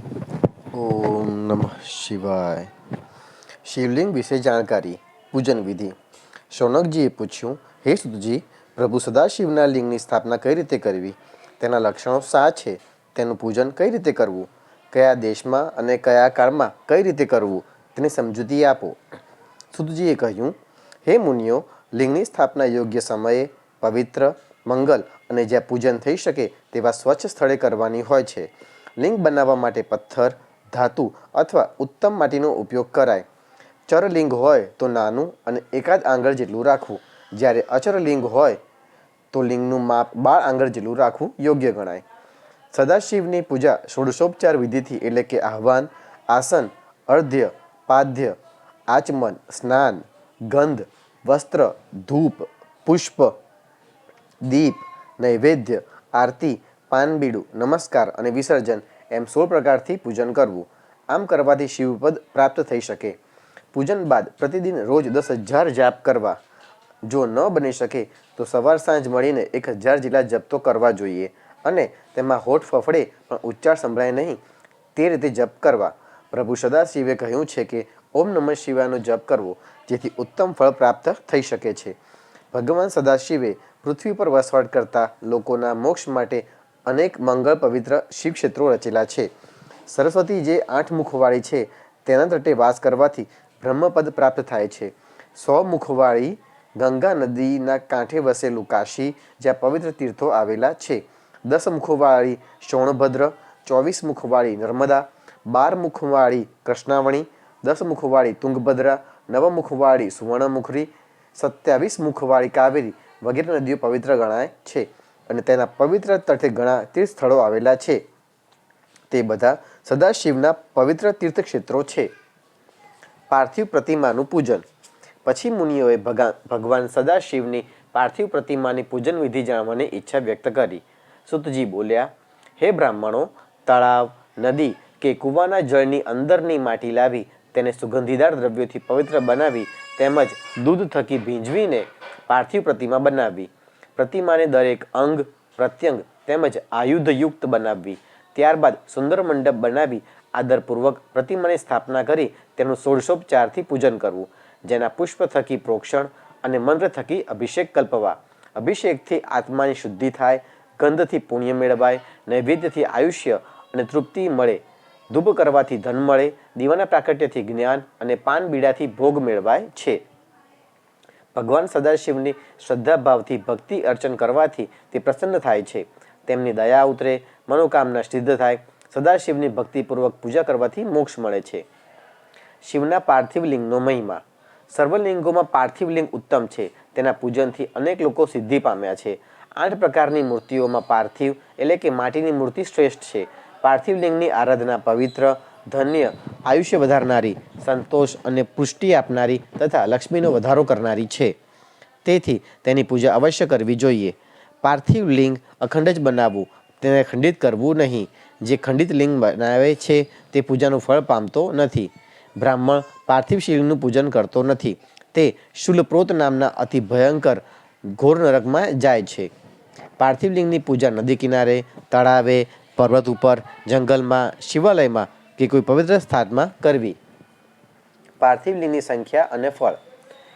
ओम नमः शिवाय। शिवलिंग विશે જાણકારી। પૂજન વિધિ। શૌનકજીએ પૂછ્યું, હે સુતજી, પ્રભુ સદાશિવના લિંગની સ્થાપના કઈ રીતે કરવી? તેના લક્ષણો શા છે? તેનું પૂજન કઈ રીતે કરવું? કયા દેશમાં અને કયા કાળમાં કઈ રીતે કરવું? તેની સમજૂતી આપો। સુતજીએ કહ્યું, હે મુનિઓ, લિંગની સ્થાપના યોગ્ય સમયે, પવિત્ર, મંગલ અને જ્યાં પૂજન થઈ શકે તેવા સ્વચ્છ સ્થળે કરવાની હોય છે। લિંગ બનાવવા માટે પથ્થર, ધાતુ અથવા ઉત્તમ માટીનો ઉપયોગ કરાય। ચરલિંગ હોય તો નાનું અને એકાદ આંગળ જેટલું રાખવું, જ્યારે અચરલિંગ હોય તો લિંગનું માપ 12 આંગળ જેટલું રાખવું યોગ્ય ગણાય। સદાશિવની પૂજા ષોડશોપચાર વિધિથી એટલે કે આહ્વાન, આસન, અર્ધ્ય, પાદ્ય, આચમન, સ્નાન, ગંધ, વસ્ત્ર, ધૂપ, પુષ્પ, દીપ, નૈવેદ્ય, આરતી, પાનબીડું, નમસ્કાર અને વિસર્જન એમ 16 પ્રકારથી પૂજન કરવું। આમ કરવાથી શિવપદ પ્રાપ્ત થઈ શકે। પૂજન બાદ પ્રતિદિન રોજ 10,000 જાપ કરવા। જો ન બની શકે તો સવાર સાંજ મળીને 1,000 જેટલા જપ તો કરવા જોઈએ અને તેમાં હોઠ ફફડે પણ ઉચ્ચાર સંભળાય નહીં તે રીતે જપ કરવા। પ્રભુ સદાશિવે કહ્યું છે કે ઓમ નમઃ શિવાયનો જપ કરવો, જેથી ઉત્તમ ફળ પ્રાપ્ત થઈ શકે છે। ભગવાન સદાશિવે પૃથ્વી પર વસવાટ કરતા લોકોના મોક્ષ માટે અનેક મંગળ પવિત્ર શિવક્ષેત્રો રચેલા છે। સરસ્વતી જે 8 મુખવાળી છે તેના તટે વાસ કરવાથી બ્રહ્મપદ પ્રાપ્ત થાય છે। 100 મુખવાળી ગંગા નદીના કાંઠે વસેલું કાશી, જ્યાં પવિત્ર તીર્થો આવેલા છે। 10 મુખવાળી સોણભદ્ર, 24 મુખવાળી નર્મદા, 12 મુખવાળી કૃષ્ણાવણી, 10 મુખવાળી તુંગભદ્રા, 9 મુખવાળી સુવર્ણમુખરી, 27 મુખવાળી કાવેરી વગેરે નદીઓ પવિત્ર ગણાય છે અને તેના પવિત્ર તટે ઘણા તીર્થ સ્થળો આવેલા છે। તે બધા સદાશિવના પવિત્ર તીર્થક્ષેત્રો છે। પાર્થિવ પ્રતિમાનું પૂજન। પછી મુનિઓએ ભગવાન સદાશિવની પાર્થિવ પ્રતિમાની પૂજન વિધિ જાણવાની ઈચ્છા વ્યક્ત કરી। સુતજી બોલ્યા, હે બ્રાહ્મણો, તળાવ, નદી કે કૂવાના જળની અંદરની માટી લાવી તેને સુગંધીદાર દ્રવ્યોથી પવિત્ર બનાવી તેમજ દૂધ થકી ભીંજવીને પાર્થિવ પ્રતિમા બનાવવી। પ્રતિમાને દરેક અંગ, પ્રત્યંગ તેમજ આયુધયુક્ત બનાવવી। ત્યારબાદ સુંદર મંડપ બનાવી આદરપૂર્વક પ્રતિમાની સ્થાપના કરી તેનું ષોડશોપચારથી પૂજન કરવું, જેના પુષ્પ થકી પ્રોક્ષણ અને મંત્ર થકી અભિષેક કલ્પવા। અભિષેકથી આત્માની શુદ્ધિ થાય, ગંધથી પુણ્ય મેળવાય, નૈવેદ્યથી આયુષ્ય અને તૃપ્તિ મળે, ધૂપ કરવાથી ધન મળે, દીવાના પ્રાકટ્યથી જ્ઞાન અને પાન બીડાથી ભોગ મેળવાય છે। ભગવાન સદાશિવની શ્રદ્ધાભાવથી ભક્તિ અર્ચન કરવાથી તે પ્રસન્ન થાય છે, તેમની દયા ઉતરે, મનોકામના સિદ્ધ થાય। સદાશિવની ભક્તિપૂર્વક પૂજા કરવાથી મોક્ષ મળે છે। શિવના પાર્થિવ લિંગનો મહિમા। સર્વલિંગોમાં પાર્થિવ લિંગ ઉત્તમ છે, તેના પૂજનથી અનેક લોકો સિદ્ધિ પામ્યા છે। 8 પ્રકારની મૂર્તિઓમાં પાર્થિવ એટલે કે માટીની મૂર્તિ શ્રેષ્ઠ છે। પાર્થિવ લિંગની આરાધના પવિત્ર, ધન્ય, આયુષ્ય વધારનારી, સંતોષ અને પુષ્ટિ આપનારી તથા લક્ષ્મીનો વધારો કરનારી છે, તેથી તેની પૂજા અવશ્ય કરવી જોઈએ। પાર્થિવ લિંગ અખંડ જ બનાવવું, તેને ખંડિત કરવું નહીં। જે ખંડિત લિંગ બનાવે છે તે પૂજાનું ફળ પામતો નથી। બ્રાહ્મણ પાર્થિવ શિવલિંગનું પૂજન કરતો નથી, તે શૂલપ્રોત નામના અતિ ભયંકર ઘોર નરકમાં જાય છે। પાર્થિવ લિંગની પૂજા નદી કિનારે, તળાવે, પર્વત ઉપર, જંગલમાં, શિવાલયમાં કે કોઈ પવિત્ર સ્થાનમાં કરવી। પાર્થિવ લિંગની સંખ્યા અને ફળ।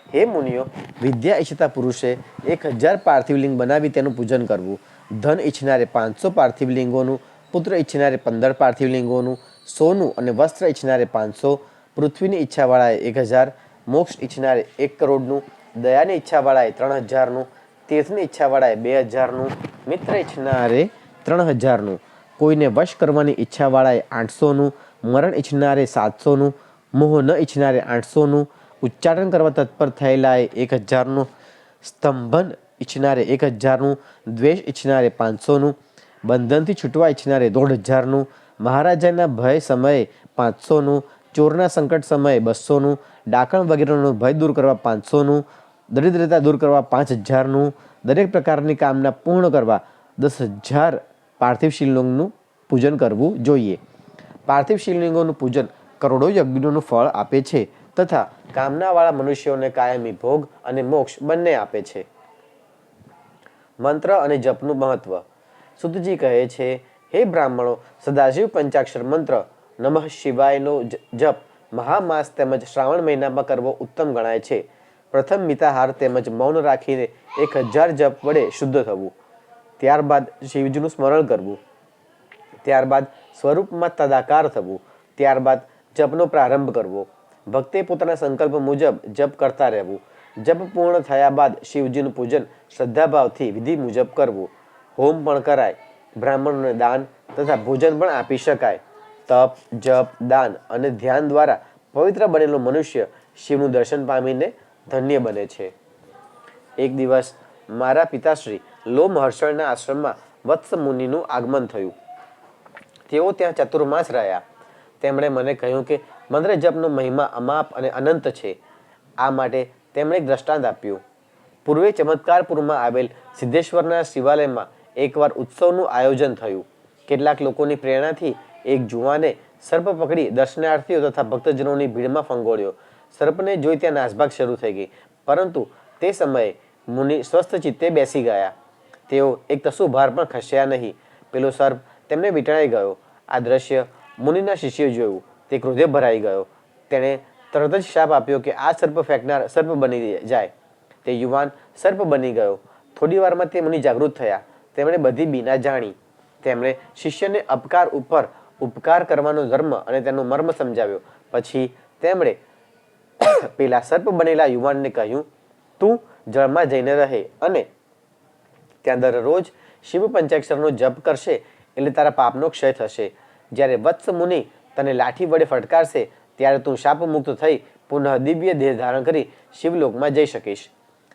હે મુનિઓ, વિદ્યા ઈચ્છતા પુરુષે 1,000 પાર્થિવ લિંગ બનાવી તેનું પૂજન કરવું। ધન ઈચ્છનારે 500 પાર્થિવ લિંગોનું, પુત્ર ઈચ્છનારે 15 પાર્થિવ લિંગોનું, સોનું અને વસ્ત્ર ઈચ્છનારે 500, પૃથ્વીની ઈચ્છાવાળાએ 1,000, મોક્ષ ઈચ્છનારે 1 કરોડનું, દયાની ઈચ્છાવાળાએ 3,000નું, તીર્થની ઈચ્છાવાળાએ 2,000નું, મિત્ર ઈચ્છનારે 3,000નું, કોઈને વશ કરવાની ઈચ્છાવાળાએ 800નું, મરણ ઈચ્છનારે 700નું, મોહ ન ઈચ્છનારે 800નું, ઉચ્ચાટન કરવા તત્પર થયેલાએ 1,000નું, સ્તંભન ઈચ્છનારે 1,000નું, દ્વેષ ઈચ્છનારે 500નું, બંધનથી છૂટવા ઈચ્છનારે 1,500નું, મહારાજાના ભય સમયે 500નું, ચોરના સંકટ સમયે 200નું, ડાકણ વગેરેનો ભય દૂર કરવા 500નું, દરિદ્રતા દૂર કરવા 5,000નું, દરેક પ્રકારની કામના પૂર્ણ કરવા 10,000 પાર્થિવ શિવલિંગનું પૂજન કરવું જોઈએ। પાર્થિવ શિવલિંગોનું પૂજન કરોડો યજ્ઞોનું ફળ આપે છે તથા કામનાવાળા મનુષ્યોને કાયમી ભોગ અને મોક્ષ બંને આપે છે। મંત્ર અને જપનું મહત્વ। સુતજી કહે છે, હે બ્રાહ્મણો, સદાશિવ પંચાક્ષર મંત્ર નમઃ શિવાયનો જપ મહામાસ તેમજ શ્રાવણ મહિનામાં કરવો ઉત્તમ ગણાય છે. પ્રથમ મિતાહાર તેમજ મૌન રાખીને 1000 જપ વડે શુદ્ધ થવું. ત્યારબાદ શિવજીનું સ્મરણ કરવું. ત્યારબાદ સ્વરૂપમાં તદાકાર થવું. ત્યારબાદ જપનો પ્રારંભ કરવો. ભક્તે પોતાના સંકલ્પ મુજબ જપ કરતા રહેવું. જપ પૂર્ણ થયા બાદ શિવજીનું પૂજન શ્રદ્ધાભાવથી વિધિ મુજબ કરવું. હોમ પણ કરાય. બ્રાહ્મણોને દાન તથા ભોજન પણ આપી શકાય. તપ, જપ, દાન અને ધ્યાન દ્વારા પવિત્ર બનેલો મનુષ્ય શિવનું દર્શન પામીને ધન્ય બને છે. એક દિવસ મારા પિતાશ્રી લો મહર્ષણના આશ્રમમાં વત્સ મુનિનું આગમન થયું. તેઓ ત્યાં ચતુર્માસ રહ્યા. તેમણે મને કહ્યું કે મંત્ર જપનો મહિમા અમાપ અને અનંત છે. આ માટે તેમણે એક દ્રષ્ટાંત આપ્યું. પૂર્વે ચમત્કારપુરમાં આવેલ સિદ્ધેશ્વરના શિવાલયમાં એકવાર ઉત્સવનું આયોજન થયું. કેટલાક લોકોની પ્રેરણાથી એક જુવાને સર્પ પકડી દર્શનાર્થીઓ તથા ભક્તજનોની ભીડમાં ફંગોળ્યો. સર્પને જોઈ ત્યાં નાસભાગ શરૂ થઈ ગઈ, પરંતુ તે સમયે મુનિ સ્વસ્થ ચિત્તે બેસી ગયા. તેઓ એક તસુ ભાર પણ ખસ્યા નહીં. પેલો સર્પ તેમને વીંટળાઈ ગયો. આ દ્રશ્ય મુનિના શિષ્ય જોયું. તે ક્રોધે ભરાઈ ગયો. તેણે તરત જ શાપ આપ્યો કે આ સર્પ ફેંકનાર સર્પ બની જાય. તે યુવાન સર્પ બની ગયો. થોડી વારમાં તે મુનિ જાગૃત થયા. તેમણે બધી બીના જાણી. તેમણે શિષ્યને અપકાર ઉપર ઉપકાર કરવાનો ધર્મ અને તેનો મર્મ સમજાવ્યો. પછી તેમણે પેલા સર્પ બનેલા યુવાનને કહ્યું, તું જળમાં જઈને રહે અને ત્યાં દરરોજ શિવ પંચાક્ષરનો જપ કરશે એટલે તારા પાપનો ક્ષય થશે. જ્યારે વત્સ મુનિ તને લાઠી વડે ફટકારશે ત્યારે તું શાપ મુક્ત થઈ પુનઃ દિવ્ય દેહ ધારણ કરી શિવલોકમાં જઈ શકીશ.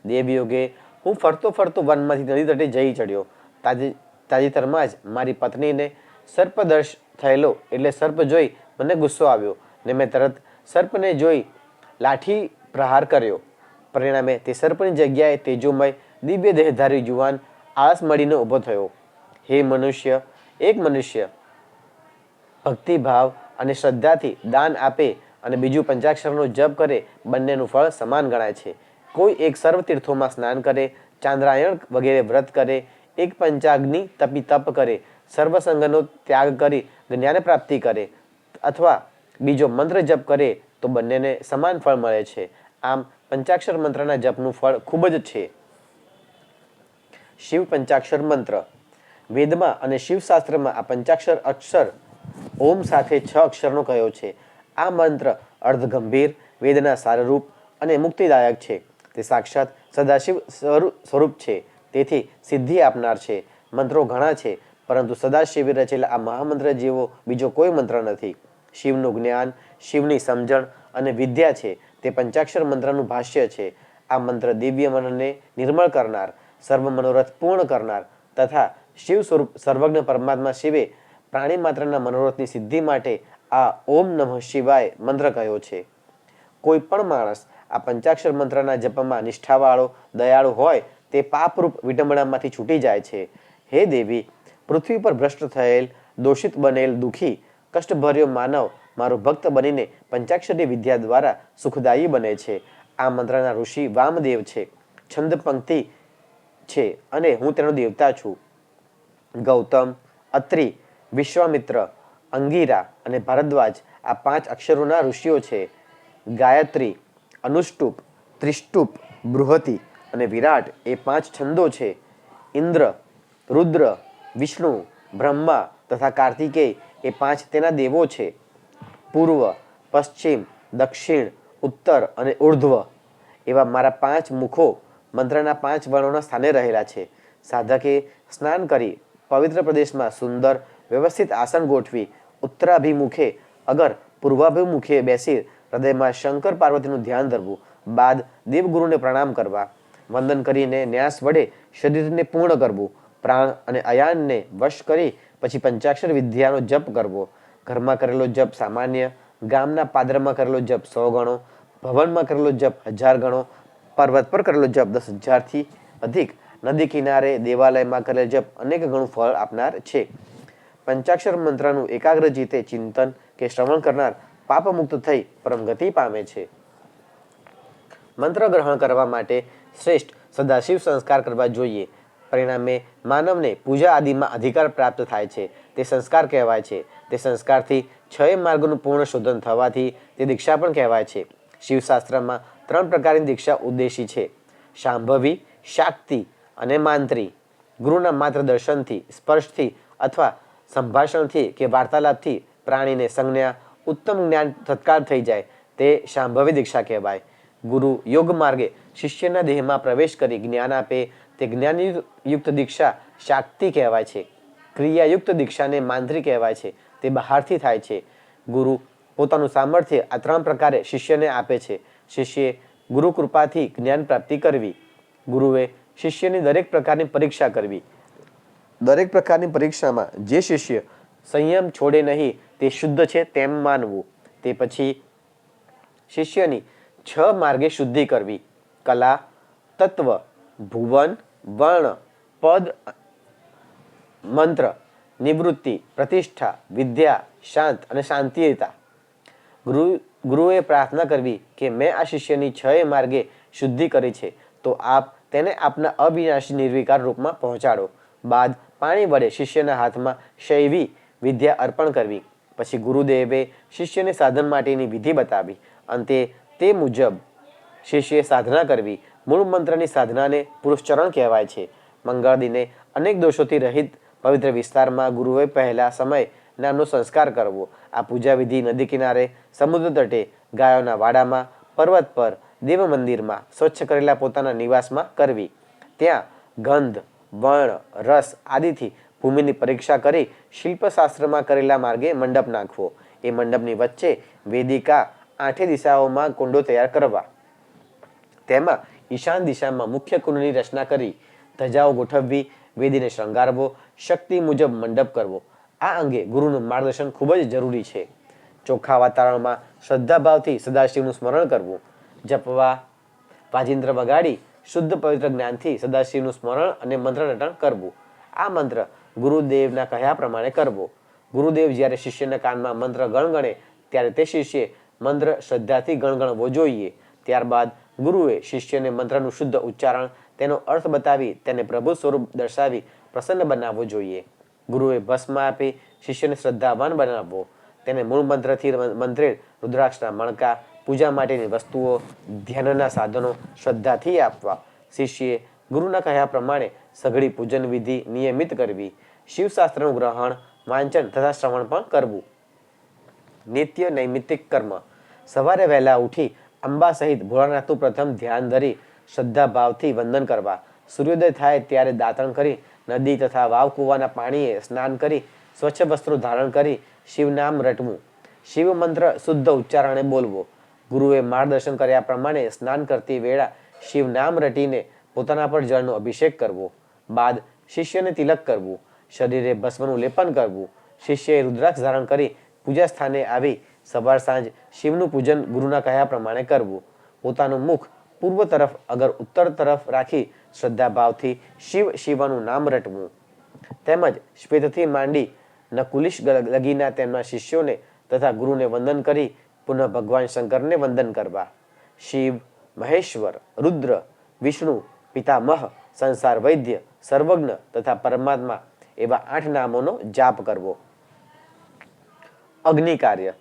દેવયોગે હું ફરતો ફરતો વનમાંથી નદી તટે જઈ ચડ્યો. તાજેતરમાં જ મારી પત્નીને સર્પદંશ થયેલો એટલે સર્પ જોઈ મને ગુસ્સો આવ્યો ને મેં તરત સર્પને જોઈ લાઠી પ્રહાર કર્યો. પરિણામે તે સર્પની જગ્યાએ તેજોમય દિવ્ય દેહધારી જુવાન આળસ મળીને ઊભો થયો. હે મનુષ્ય, એક મનુષ્ય ભક્તિભાવ અને શ્રદ્ધાથી દાન આપે અને બીજું પંચાક્ષરનો જપ કરે, બંનેનું ફળ સમાન ગણાય છે. કોઈ એક સર્વ તીર્થોમાં સ્નાન કરે, ચાંદ્રાયણ વગેરે વ્રત કરે, એક પંચાગ્નિ તપી તપ કરે, સર્વસંગનો ત્યાગ કરી જ્ઞાન પ્રાપ્તિ કરે અથવા બીજો મંત્ર જપ કરે તો બંનેને સમાન ફળ મળે છે. આમ પંચાક્ષર મંત્રના જપનું ફળ ખૂબ જ છે. શિવ પંચાક્ષર મંત્ર. વેદમાં અને શિવશાસ્ત્રમાં આ પંચાક્ષર અક્ષર ઓમ સાથે 6 અક્ષરનો કયો છે. આ મંત્ર અર્ધગંભીર, વેદના સારરૂપ અને મુક્તિદાયક છે. તે સાક્ષાત સદાશિવ સ્વરૂપ છે, તેથી સિદ્ધિ આપનાર છે. મંત્રો ઘણા છે, પરંતુ સદાશિવે રચેલા આ મહામંત્ર જેવો બીજો કોઈ મંત્ર નથી. શિવનું જ્ઞાન, શિવની સમજણ અને વિદ્યા છે તે પંચાક્ષર મંત્રનું ભાષ્ય છે. આ મંત્ર દિવ્ય મનને નિર્મળ કરનાર, સર્વ મનોરથ પૂર્ણ કરનાર તથા શિવ સ્વરૂપ સર્વજ્ઞ પરમાત્મા શિવે પ્રાણી માત્રના મનોરથની સિદ્ધિ માટે આ ઓમ નમઃ શિવાય મંત્ર કયો છે. કોઈ પણ માણસ આ પંચાક્ષર મંત્રના જપમાં નિષ્ઠાવાળો, દયાળુ હોય તે પાપરૂપ વિડંબણામાંથી છૂટી જાય છે. હે દેવી, પૃથ્વી પર ભ્રષ્ટ થયેલ, દોષિત બનેલ, દુઃખી, કષ્ટભર્યો માનવ મારો ભક્ત બનીને પંચાક્ષરી વિદ્યા દ્વારા સુખદાયી બને છે. આ મંત્રના ઋષિ વામદેવ છે. છંદ પંક્તિ છે અને હું તેનો દેવતા છું. ગૌતમ, અત્રિ, વિશ્વામિત્ર, અંગીરા અને ભારદ્વાજ આ 5 અક્ષરોના ઋષિઓ છે. ગાયત્રી, અનુષ્ટુપ, ત્રિષ્ટુપ, બૃહતિ અને વિરાટ એ 5 છંદો છે. ઇન્દ્ર, રુદ્ર, વિષ્ણુ, બ્રહ્મા તથા કાર્તિકેય એ 5 તેના દેવો છે. પૂર્વ, પશ્ચિમ, દક્ષિણ, ઉત્તર અને ઉર્ધ્વ એવા મારા 5 મુખો મંત્રના 5 વર્ણોના સ્થાને રહેલા છે. સાધકે સ્નાન કરી પવિત્ર પ્રદેશમાં સુંદર વ્યવસ્થિત આસન ગોઠવી ઉત્તરાભિમુખે અગર પૂર્વાભિમુખે બેસી હૃદયમાં શંકર પાર્વતીનું ધ્યાન ધરવું. બાદ દેવગુરુને પ્રણામ કરવા. વંદન કરીને ન્યાસ વડે શરીરને પૂર્ણ કરવું. પ્રાણ અને અયાનને વશ કરી પછી પંચાક્ષર વિદ્યાનો જપ કરવો. ઘરમાં કરેલો જપ સામાન્ય, ગામના પાદરમાં કરેલો જપ 100 ગણો, ભવનમાં કરેલો જપ 1000 ગણો, પર્વત પર કરેલો જપ 10,000થી અધિક, નદી કિનારે દેવાલયમાં કરેલો જપ અનેક ગણું ફળ આપનાર છે. પંચાક્ષર મંત્રનું એકાગ્ર ચિત્તે ચિંતન કે શ્રવણ કરનાર પાપમુક્ત થઈ પરમગતિ પામે છે. મંત્ર ગ્રહણ કરવા માટે શ્રેષ્ઠ સદાશિવ સંસ્કાર કરવા જોઈએ. પરિણામે માનવને પૂજા આદિમાં અધિકાર પ્રાપ્ત થાય છે. તે સંસ્કાર કહેવાય છે. તે સંસ્કારથી છ માર્ગોનું પૂર્ણ શોધન થવાથી તે દીક્ષા પણ કહેવાય છે. શિવશાસ્ત્રમાં 3 પ્રકારની દીક્ષા ઉદ્દેશી છે: શાંભવી, શાક્તિ અને માંત્રી. ગુરુના માત્ર દર્શનથી, સ્પર્શથી અથવા સંભાષણથી કે વાર્તાલાપથી પ્રાણીને સંજ્ઞા, ઉત્તમ જ્ઞાન તત્કાળ થઈ જાય તે શાંભવી દીક્ષા કહેવાય. ગુરુ યોગ માર્ગે શિષ્યના દેહમાં પ્રવેશ કરી જ્ઞાન આપે તે જ્ઞાનયુક્ત દીક્ષા શાક્તિ કહેવાય છે. ક્રિયાયુક્ત દીક્ષાને માંત્રી કહેવાય છે, તે બહારથી થાય છે. ગુરુ પોતાનું સામર્થ્ય આ 3 પ્રકારે શિષ્યને આપે છે. શિષ્યએ ગુરુ કૃપાથી જ્ઞાન પ્રાપ્તિ કરવી. ગુરુએ શિષ્યની દરેક પ્રકારની પરીક્ષા કરવી. દરેક પ્રકારની પરીક્ષામાં જે શિષ્ય સંયમ છોડે નહીં તે શુદ્ધ છે તેમ માનવું. તે પછી શિષ્યની 6 માર્ગે શુદ્ધિ કરવી: કલા, તત્વ, ભુવન, વર્ણ, પદ, મંત્ર, નિવૃત્તિ, પ્રતિષ્ઠા, વિદ્યા, શાંત અને શાંતિયતા. ગુરુએ પ્રાર્થના કરવી કે મેં આ શિષ્યની 6 માર્ગે શુદ્ધિ કરી છે તો આપ તેને આપના અવિનાશી નિર્વિકાર રૂપમાં પહોંચાડો. બાદ પાણી વડે શિષ્યના હાથમાં શૈવી વિદ્યા અર્પણ કરવી. પછી ગુરુદેવે શિષ્યને સાધન માટેની વિધિ બતાવી. અંતે તે મુજબ શિષ્યએ સાધના કરવી. મૂળ મંત્રની સાધનાને પુરુષચરણ કહેવાય છે. મંગળ દિને અનેક દોષોથી રહિત પવિત્ર વિસ્તારમાં ગુરુએ પહેલા સમય નામનો સંસ્કાર કરવો. આ પૂજા વિધિ નદી કિનારે, સમુદ્ર તટે, ગાયોના વાડામાં, પર્વત પર, દેવ મંદિરમાં, સ્વચ્છ કરેલા પોતાના નિવાસમાં કરવી. ત્યાં ગંધ, વર્ણ, રસ આદિથી ભૂમિની પરીક્ષા કરી શિલ્પશાસ્ત્રમાં કરેલા માર્ગે મંડપ નાખવો. એ મંડપની વચ્ચે વેદિકા 8 દિશાઓમાં કુંડો તૈયાર કરવા. તેમાં ઈશાન દિશામાં મુખ્ય કુંડની રચના કરી ધજાઓ ગોઠવવી. વેદીને શણગારવો. શક્તિ મુજબ મંડપ કરવો. આ અંગે ગુરુનું માર્ગદર્શન ખૂબ જ જરૂરી છે. ચોખ્ખા વાતાવરણમાં શ્રદ્ધાભાવથી સદાશિવનું સ્મરણ કરવું. જપવા, વાજિંત્ર વગાડી શુદ્ધ પવિત્ર જ્ઞાનથી સદાશિવનું સ્મરણ અને મંત્ર રટણ કરવું. આ મંત્ર ગુરુદેવના કહ્યા પ્રમાણે કરવો. ગુરુદેવ જ્યારે શિષ્યના કાનમાં મંત્ર ગણગણે ત્યારે તે શિષ્યએ મંત્ર શ્રદ્ધાથી ગણગણવો જોઈએ. ત્યારબાદ ગુરુએ શિષ્યને મંત્રનું શુદ્ધ ઉચ્ચારણ, તેનો અર્થ બતાવી તેને પ્રભુ સ્વરૂપ દર્શાવી પ્રસન્ન બનાવવો જોઈએ. ગુરુએ ભસ્મ આપી શિષ્યને શ્રદ્ધાવાન બનાવવો. તેને મૂળ મંત્રથી મંત્રેલ રુદ્રાક્ષના મણકા, પૂજા માટેની વસ્તુઓ, ધ્યાનના સાધનો શ્રદ્ધાથી આપવા. શિષ્યએ ગુરુના કહ્યા પ્રમાણે સઘળી પૂજન વિધિ નિયમિત કરવી. શિવશાસ્ત્રનું ગ્રહણ, વાંચન તથા શ્રવણ પણ કરવું. નિત્ય નૈમિત્તિક કર્મ: સવારે વહેલા ઉઠી અંબા સહિત ભોળાનાથનું પ્રથમ ધ્યાન ધરી શ્રદ્ધા ભાવથી વંદન કરવા. સૂર્યોદય થાય ત્યારે દાતણ કરી નદી તથા વાવ કૂવાના પાણીએ સ્નાન કરી સ્વચ્છ વસ્ત્રો ધારણ કરી શિવનામ રટવું. શિવ મંત્ર શુદ્ધ ઉચ્ચારણે બોલવો. ગુરુએ માર્ગદર્શન કર્યા પ્રમાણે સ્નાન કરતી વેળા શિવ નામ રટીને પોતાના પર જળનો અભિષેક કરવો. બાદ શિષ્યને તિલક કરવું. શરીરે ભસ્મનું લેપન કરવું. શિષ્યએ રુદ્રાક્ષ ધારણ કરી પૂજા સ્થાને આવી સવાર સાંજ શિવનું પૂજન ગુરુના કહ્યા પ્રમાણે કરવું. પોતાનું મુખ પૂર્વ તરફ અગર ઉત્તર તરફ રાખી શ્રદ્ધાભાવથી શિવ શિવનું નામ રટવું. તેમજ શ્વેતથી માંડી નકુલિશ લગીના તેમના શિષ્યોને તથા ગુરુને વંદન કરી પુનઃ ભગવાન શંકરને વંદન કરવા. શિવ, મહેશ્વર, રુદ્ર, વિષ્ણુ, પિતામહ, સંસાર વૈદ્ય, સર્વજ્ઞ તથા પરમાત્મા એવા 8 નામોનો જાપ કરવો. અગ્નિ કાર્ય: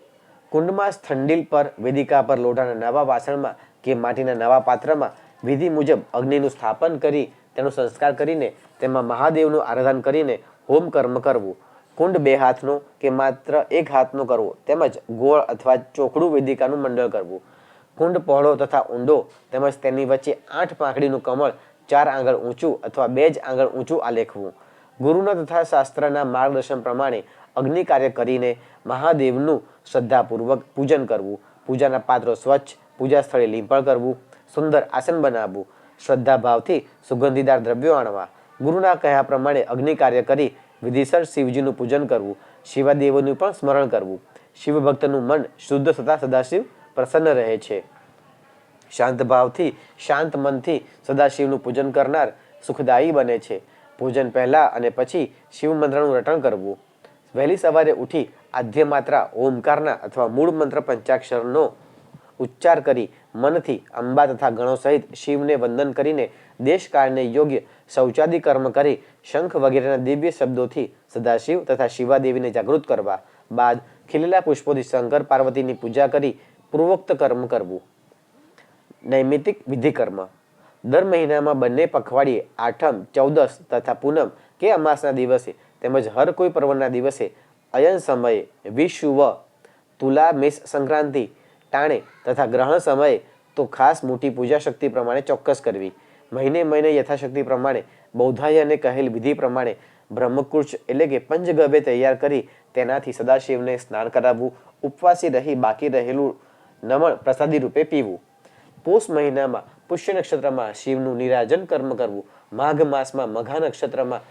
કુંડમાં સ્થંડિલ પર, વેદિકા પર લોઢાના નવા વાસણમાં કે માટીના નવા પાત્રમાં વિધિ મુજબ અગ્નિનું સ્થાપન કરી તેનો સંસ્કાર કરીને તેમાં મહાદેવનું આરાધન કરીને હોમ કર્મ કરવું. કુંડ 2 હાથનો કે માત્ર 1 હાથનો કરવો. તેમજ ગોળ અથવા ચોકડું વેદિકાનું મંડળ કરવું. કુંડ પહોળો તથા ઊંડો તેમજ તેની વચ્ચે 8 પાંખડીનું કમળ 4 આંગળ ઊંચું અથવા 2 જ આંગળ ઊંચું આલેખવું. ગુરુના તથા શાસ્ત્રના માર્ગદર્શન પ્રમાણે અગ્નિ કાર્ય કરીને મહાદેવનું શ્રદ્ધાપૂર્વક પૂજન કરવું. પૂજાના પાત્રો સ્વચ્છ, પૂજા સ્થળે લીંપણ કરવું. સુંદર આસન બનાવવું. શ્રદ્ધાભાવથી સુગંધીદાર દ્રવ્યો આણવા. ગુરુના કહ્યા પ્રમાણે અગ્નિ કાર્ય કરી વિધિસર શિવજીનું પૂજન કરવું. શિવાદેવોનું પણ સ્મરણ કરવું. શિવ ભક્તનું મન શુદ્ધ થતા સદાશિવ પ્રસન્ન રહે છે. શાંત ભાવથી, શાંત મનથી સદાશિવનું પૂજન કરનાર સુખદાયી બને છે. પૂજન પહેલા અને પછી શિવ મંત્રનું રટણ કરવું. વહેલી સવારે ઉઠી આદ્ય માત્રા ઓમકારના અથવા મૂળ મંત્ર પંચાક્ષરનો ઉચ્ચાર કરી મનથી અંબા તથા ગણો સહિત શિવને વંદન કરીને દેશકાળને યોગ્ય શૌચાદિ કર્મ કરી શંખ વગેરેના દિવ્ય શબ્દોથી સદાશિવ તથા શિવાદેવીને જાગૃત કરવા. બાદ ખીલેલા પુષ્પોથી શંકર પાર્વતીની પૂજા કરી પૂર્વોક્ત કર્મ કરવું. નૈમિતિક વિધિ કર્મ. દર મહિનામાં બંને પખવાડિયે આઠમ, ચૌદસ તથા પૂનમ કે અમાસના દિવસે તેમજ હર કોઈ પર્વના દિવસે અયન સમયે વિષુવ, તુલા, મેષ સંક્રાંતિ ટાણે તથા ગ્રહણ સમયે તો ખાસ મોટી પૂજા શક્તિ પ્રમાણે ચોક્કસ કરવી. મહિને યથાશક્તિ પ્રમાણે બૌદ્ધાયને કહેલ વિધિ પ્રમાણે બ્રહ્મકુર્ચ એટલે કે પંચગવ્ય તૈયાર કરી તેનાથી સદાશિવને સ્નાન કરાવવું. ઉપવાસી રહી બાકી રહેલું નમણ પ્રસાદી રૂપે પીવું. પોષ મહિનામાં પુષ્ય નક્ષત્રમાં શિવનું નિરાજન કર્મ કરવું. માઘ માસમાં મઘા નક્ષત્રમાં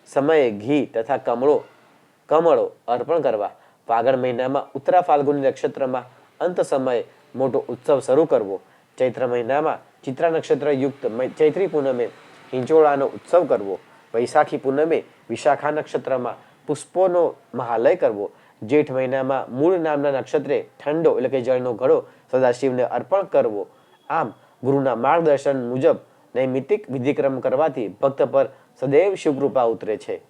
સમયે ઘી તથા કમળો અર્પણ કરવા. ફાગણ મહિનામાં ઉત્તરા ફાલ્ગુની નક્ષત્રમાં અંત સમયે મોટો ઉત્સવ શરૂ કરવો. ચૈત્ર મહિનામાં ચિત્રા નક્ષત્ર યુક્ત ચૈત્રી પૂનમે હિંચોળાનો ઉત્સવ કરવો. વૈશાખી પૂનમે વિશાખા નક્ષત્રમાં પુષ્પોનો મહાલય કરવો. જેઠ મહિનામાં મૂળ નામના નક્ષત્રે ઠંડો એટલે કે જળનો ઘડો સદાશિવને અર્પણ કરવો. આમ ગુરુના માર્ગદર્શન મુજબ નૈમિતિક વિધિક્રમ કરવાથી ભક્ત પર સદૈવ શિવકૃપા ઉતરે છે.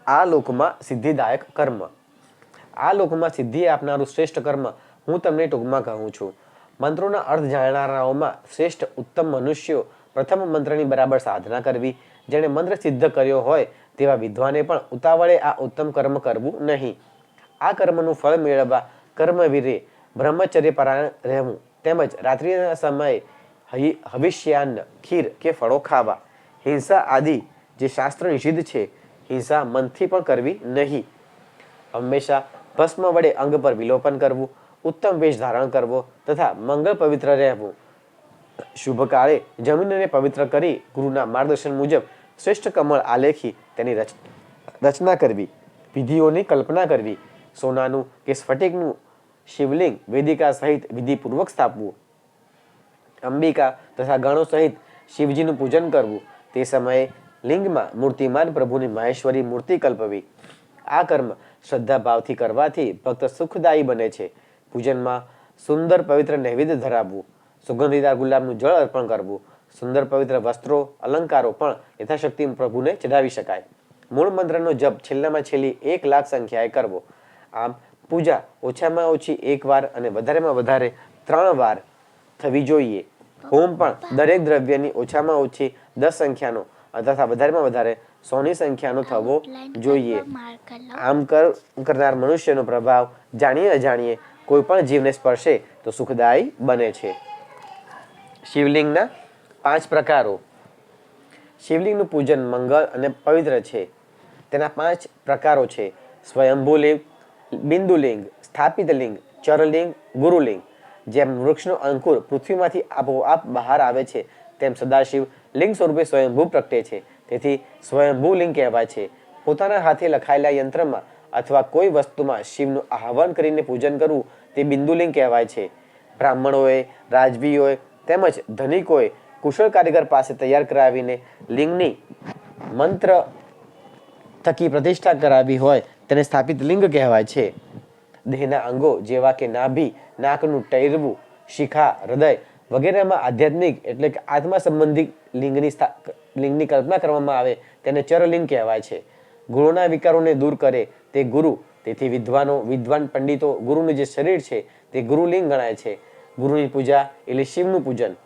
આ લોકમાં સિદ્ધિદાયક કર્મ. આ લોકમાં સિદ્ધિ આપનારું શ્રેષ્ઠ કર્મ હું તમને ટૂંકમાં કહું છું. મંત્રોના અર્થ જાણનારાઓમાં શ્રેષ્ઠ ઉત્તમ મનુષ્યો પ્રથમ મંત્રની બરાબર સાધના કરવી. જેણે મંત્ર સિદ્ધ કર્યો હોય તેવા વિદ્વાને પણ ઉતાવળે આ ઉત્તમ કર્મ કરવું નહીં. આ કર્મનું ફળ મેળવવા કર્મવીરે બ્રહ્મચર્ય પરાયણ રહેવું તેમજ રાત્રિના સમયે હવિષ્યાન્ન ખીર કે ફળો ખાવા. હિંસા આદિ જે શાસ્ત્ર નિષિદ્ધ છે હિંસા મનથી પણ કરવી નહીં. હંમેશા ભસ્મ વડે અંગ પર વિલોપન કરવું. ઉત્તમ વેશ ધારણ કરવો તથા મંગળ પવિત્ર રહેવું. શુભ કાળે જમીનને પવિત્ર કરી ગુરુના માર્ગદર્શન મુજબ શ્રેષ્ઠ કમળ આલેખી તેની રચના કરવી. વિધિઓની કલ્પના કરવી. સોનાનું કે સ્ફટિકનું શિવલિંગ વેદિકા સહિત વિધિપૂર્વક સ્થાપવું. અંબિકા તથા ગણો સહિત શિવજીનું પૂજન કરવું. તે સમયે લિંગમાં મૂર્તિમાન પ્રભુની મહેશ્વરી મૂર્તિ કલ્પવી. આ કર્મ શ્રદ્ધા ભાવથી કરવાથી ભક્ત સુખદાયી બને છે. પૂજનમાં સુંદર પવિત્ર નૈવેદ્ય ધરાવવું. સુગંધીદાર ગુલાબનું જળ અર્પણ કરવું. સુંદર પવિત્ર વસ્ત્રો અલંકારો પણ યથાશક્તિ પ્રભુને ચઢાવી શકાય. મૂળ મંત્રનો જપ છેલ્લામાં છેલ્લી 1,00,000 સંખ્યાએ કરવો. આમ પૂજા ઓછામાં ઓછી 1 વાર અને વધારેમાં વધારે 3 વાર થવી જોઈએ. હોમ પણ દરેક દ્રવ્યની ઓછામાં ઓછી 10 સંખ્યાનો તથા વધારેમાં વધારે 100ની સંખ્યાનો થવો જોઈએ. આમ કરનાર મનુષ્યનો પ્રભાવ જાણીએ અજાણીએ કોઈ પણ જીવને સ્પર્શે તો સુખદાયી બને છે. શિવલિંગના 5 પ્રકારો. શિવલિંગનું પૂજન મંગળ અને પવિત્ર છે. તેના 5 પ્રકારો છે: સ્વયંભૂલિંગ, બિંદુલિંગ, સ્થાપિત લિંગ, ચરલિંગ, ગુરુલિંગ. જેમ વૃક્ષનો અંકુર પૃથ્વીમાંથી આપોઆપ બહાર આવે છે તેમ સદાશિવ લિંગ સ્વરૂપે સ્વયંભૂ પ્રગટે છે. તેથી સ્વયંભૂ લિંગ કહેવાય છે. પોતાના હાથે લખાયેલા યંત્રમાં અથવા કોઈ વસ્તુમાં શિવનું આહ્વાન કરીને પૂજન કરવું તે બિંદુલિંગ કહેવાય છે. બ્રાહ્મણોએ, રાજવીઓએ તેમજ ધનિકોએ કુશળ કારીગર પાસે તૈયાર કરાવીને લિંગની મંત્ર થકી પ્રતિષ્ઠા કરાવી હોય તેને સ્થાપિત લિંગ કહેવાય છે. દેહના અંગો જેવા કે નાભી, નાકનું ટેરવું, શિખા, હૃદય વગેરેમાં આધ્યાત્મિક એટલે કે આત્મા સંબંધી લિંગની કલ્પના કરવામાં આવે તેને ચરલિંગ કહેવાય છે. ગુણોના વિકારોને દૂર કરે તે ગુરુ. તેથી વિદ્વાન પંડિતો ગુરુનું જે શરીર છે તે ગુરુલિંગ ગણાય છે. ગુરુની પૂજા એટલે શિવનું પૂજન.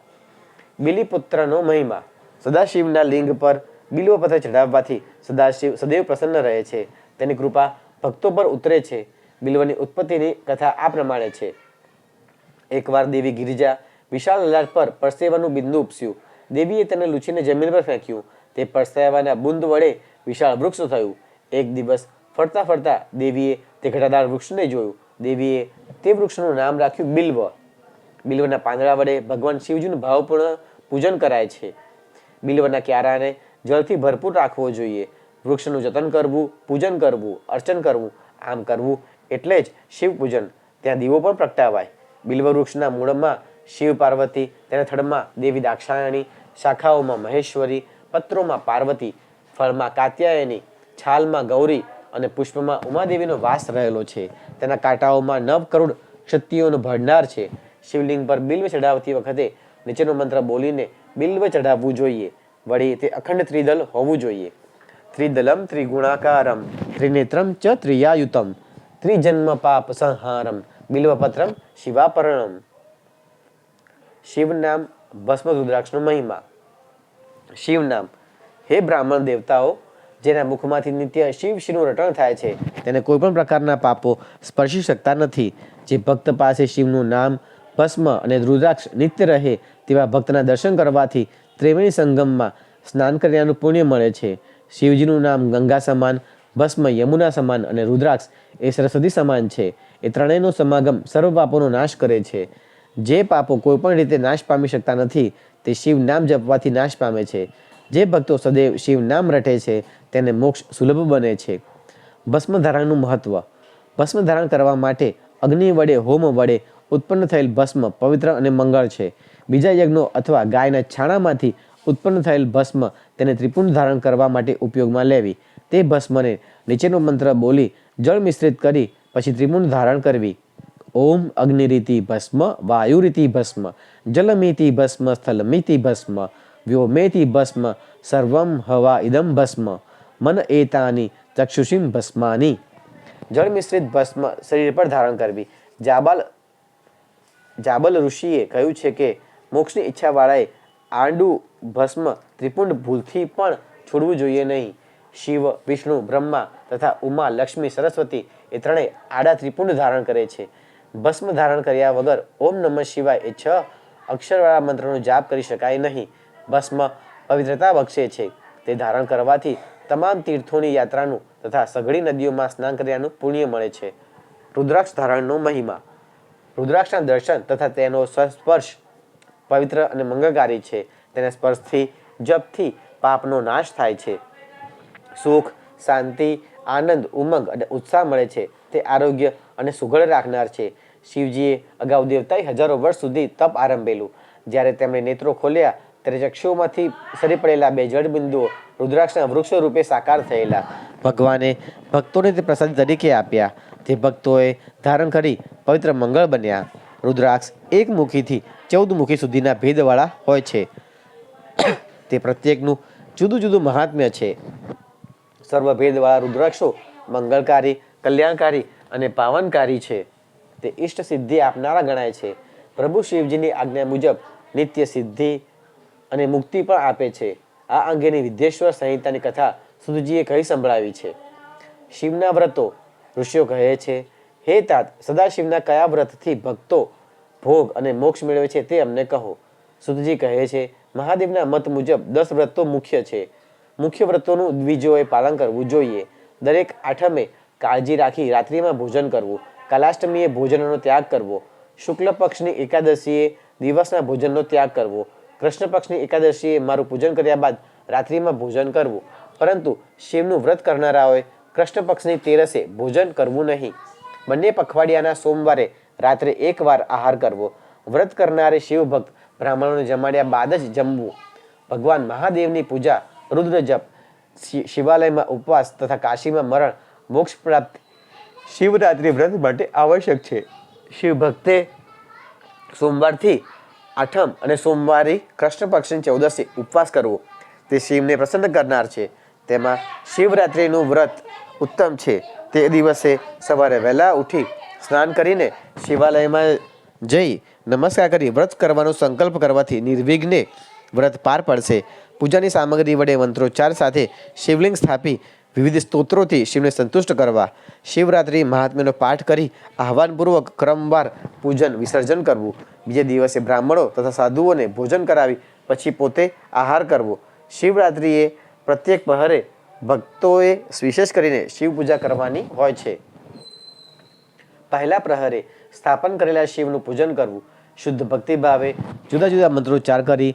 બિલીપુત્રનો મહિમા. સદાશિવના લિંગ પર બિલ્વપત્ર ચઢાવવાથી સદાશિવ સદૈવ પ્રસન્ન રહે છે. તેની કૃપા ભક્તો પર ઉતરે છે. બિલ્વની ઉત્પત્તિની કથા આ પ્રમાણે છે. એકવાર દેવી ગિરિજા વિશાળ લલાટ પર પરસેવાનું બિંદુ ઉપસ્યું. દેવીએ તેને લૂછીને જમીન પર ફેંક્યું. તે પરસેવાના બુંદ વડે વિશાળ વૃક્ષ થયું. એક દિવસ ફરતા ફરતા દેવીએ તે ઘટાદાર વૃક્ષને જોયું. દેવીએ તે વૃક્ષનું નામ રાખ્યું બિલ્વ. બિલ્વના પાંદડા વડે ભગવાન શિવજીનું ભાવપૂર્ણ પૂજન કરાય છે. બિલ્વના ક્યારાને જળથી ભરપૂર રાખવો જોઈએ. વૃક્ષનું જતન કરવું, પૂજન કરવું, અર્ચન કરવું. આમ કરવું એટલે જ શિવ પૂજન. ત્યાં દીવો પણ પ્રગટાવાય. બિલ્વ વૃક્ષના મૂળમાં શિવ પાર્વતી, તેના થડમાં દેવી દાક્ષાયણી, શાખાઓમાં મહેશ્વરી, પત્રોમાં પાર્વતી, ફળમાં કાત્યાયની, છાલમાં ગૌરી અને પુષ્પમાં ઉમાદેવીનો વાસ રહેલો છે. તેના કાંટાઓમાં 9 કરોડ ક્ષત્રિયોનો ભંડાર છે. શિવલિંગ પર બિલ્વ ચઢાવતી વખતે નીચેનો મંત્ર બોલીને બિલ્વ ચઢાવવું જોઈએ. વળી તે અખંડ ત્રિદલ હોવું જોઈએ. ત્રિદલમ ત્રિગુણાકારમ ત્રિનેત્રમ ચ ત્રિયાયુતમ ત્રિજન્મ પાપ સંહારમ બિલ્વપત્રમ શિવાપર્ણમ. શિવ નામ ભસ્મ રુદ્રાક્ષનો મહિમા. શિવ નામ. હે બ્રાહ્મણ દેવતાઓ, જેના મુખમાંથી નિત્ય શિવ શ્રીનું રટણ થાય છે તેને કોઈ પણ પ્રકારના પાપો સ્પર્શી શકતા નથી. જે ભક્ત પાસે શિવનું નામ, ભસ્મ અને રુદ્રાક્ષ નિત્ય રહે તેવા ભક્તના દર્શન કરવાથી ત્રિવેણી સંગમમાં સ્નાન કર્યાનું પુણ્ય મળે છે. શિવજીનું નામ ગંગા સમાન, ભસ્મ યમુના સમાન અને રુદ્રાક્ષ એ સરસ્વતી સમાન છે. એ ત્રણેયનો સમાગમ સર્વ પાપોનો નાશ કરે છે. જે પાપો કોઈપણ રીતે નાશ પામી શકતા નથી તે શિવ નામ જપવાથી નાશ પામે છે. જે ભક્તો સદૈવ શિવ નામ રટે છે તેને મોક્ષ સુલભ બને છે. ભસ્મ ધારણનું મહત્વ. ભસ્મ ધારણ કરવા માટે અગ્નિ વડે, હોમ વડે ઉત્પન્ન થયેલ ભસ્મ પવિત્ર અને મંગળ છે. બીજા યજ્ઞો અથવા ગાયના છાણામાંથી ઉત્પન્ન થયેલ ભસ્મ તેને ત્રિપુંડ ધારણ કરવા માટે ઉપયોગમાં લેવી. તે ભસ્મને નીચેનો મંત્ર બોલી જળ મિશ્રિત કરી પછી ત્રિપુંડ ધારણ કરવી. ઓમ અગ્નિરીતિ ભસ્મ, વાયુરીતિ ભસ્મ, જલમિતિ ભસ્મ, સ્થલમિતિ ભસ્મ, વ્યોમેતિ ભસ્મ, સર્વમ હવા ઇદમ ભસ્મ, મન એતાની ચક્ષુષીમ ભસ્માની. જળ મિશ્રિત ભસ્મ શરીર પર ધારણ કરવી. જાબલ ઋષિએ કહ્યું છે કે મોક્ષની ઈચ્છાવાળાએ આંડું ભસ્મ ત્રિપુંડ ભૂલથી પણ છોડવું જોઈએ નહીં. શિવ, વિષ્ણુ, બ્રહ્મા તથા ઉમા, લક્ષ્મી, સરસ્વતી એ ત્રણેય આડા ત્રિપુંડ ધારણ કરે છે. ભસ્મ ધારણ કર્યા વગર ઓમ નમઃ શિવાય એ 6 અક્ષરવાળા મંત્રનો જાપ કરી શકાય નહીં. ભસ્મ પવિત્રતા બક્ષે છે. તે ધારણ કરવાથી તમામ તીર્થોની યાત્રાનું તથા સઘળી નદીઓમાં સ્નાન કર્યાનું પુણ્ય મળે છે. રુદ્રાક્ષ ધારણનો મહિમા. રુદ્રાક્ષના દર્શન તથા તેનો સ્પર્શ પવિત્ર અને મંગળકારી છે. તેના સ્પર્શથી, જપથી પાપનો નાશ થાય છે. સુખ, શાંતિ, આનંદ, ઉમંગ અને ઉત્સાહ મળે છે. તે આરોગ્ય અને સુઘડ રાખનાર છે. શિવજીએ અગાઉ દેવતાએ હજારો વર્ષ સુધી તપ આરંભેલું. જ્યારે તેમણે નેત્રો ખોલ્યા ત્યારે ચક્ષુઓમાંથી સરી પડેલા 2 જળબિંદુઓ રુદ્રાક્ષના વૃક્ષ રૂપે સાકાર થયેલા. ભગવાને ભક્તોને તે પ્રસાદ તરીકે આપ્યા. તે ભક્તોએ ધારણ કરી પવિત્ર મંગળ બન્યા. રુદ્રાક્ષ 1 મુખીથી 14 મુખી સુધીના ભેદવાળા હોય છે. તે પ્રત્યેકનું જુદું જુદું મહાત્મ્ય છે. સર્વ ભેદવાળા રુદ્રાક્ષો મંગળકારી, કલ્યાણકારી અને પાવનકારી છે. તે ઇષ્ટ સિદ્ધિ આપનારા ગણાય છે. પ્રભુ શિવજીની આજ્ઞા મુજબ નિત્ય સિદ્ધિ અને મુક્તિ પણ આપે છે. આ અંગેની વિદ્યેશ્વર સંહિતાની કથા સુતજીએ કહી સંભળાવી છે. શિવના વ્રતો. ઋષિઓ કહે છે, હે તાત, સદાશિવના કયા વ્રતથી ભક્તો ભોગ અને મોક્ષ મેળવે છે તે અમને કહો. સુતજી કહે છે, મહાદેવના મત મુજબ 10 વ્રતો મુખ્ય છે. મુખ્ય વ્રતોનું દ્વિજોએ પાલન કરવું જોઈએ. દરેક આઠમે કાળજી રાખી રાત્રિમાં ભોજન કરવું. કાલાષ્ટમીએ ભોજનનો ત્યાગ કરવો. શુક્લ પક્ષની એકાદશીએ દિવસના ભોજનનો ત્યાગ કરવો. કૃષ્ણ પક્ષની એકાદશીએ મારું પૂજન કર્યા બાદ રાત્રિમાં ભોજન કરવું. પરંતુ શિવનું વ્રત કરનારાઓએ કૃષ્ણ પક્ષની 13એ ભોજન કરવું નહીં. બંને પખવાડિયાના સોમવારે રાત્રે 1 વાર આહાર કરવો. વ્રત કરનારે શિવભક્ત બ્રાહ્મણોને જમાડ્યા બાદ જ જમવું. ભગવાન મહાદેવની પૂજા, રુદ્ર જપ, શિવાલયમાં ઉપવાસ તથા કાશીમાં મરણ, મોક્ષ પ્રાપ્તિ શિવરાત્રિ વ્રત માટે આવશ્યક છે. શિવ ભક્તે સોમવારથી આઠમ અને સોમવારે કૃષ્ણ પક્ષની 14એ ઉપવાસ કરવો. તે શિવને પ્રસન્ન કરનાર છે. તેમાં શિવરાત્રિનું વ્રત ઉત્તમ છે. તે દિવસે સવારે વહેલા ઉઠી સ્નાન કરીને શિવાલયમાં જઈ નમસ્કાર કરી વ્રત કરવાનો સંકલ્પ કરવાથી નિર્વિઘ્ને વ્રત પાર પડશે. પૂજાની સામગ્રી વડે મંત્રોચ્ચાર સાથે શિવલિંગ સ્થાપી વિવિધ સ્તોત્રોથી શિવને સંતુષ્ટ કરવા. શિવરાત્રિ મહાત્મ્યનો પાઠ કરી આહ્વાનપૂર્વક ક્રમવાર પૂજન વિસર્જન કરવું. બીજે દિવસે બ્રાહ્મણો તથા સાધુઓને ભોજન કરાવી પછી પોતે આહાર કરવો. શિવરાત્રિએ પ્રત્યેક પહરે ભક્તોએ વિશેષ કરીને શિવ પૂજા કરવાની હોય છે. પહેલા પ્રહરે સ્થાપન કરેલા શિવનું પૂજન કરવું. શુદ્ધ ભક્તિભાવે જુદા જુદા મંત્રોચ્ચાર કરી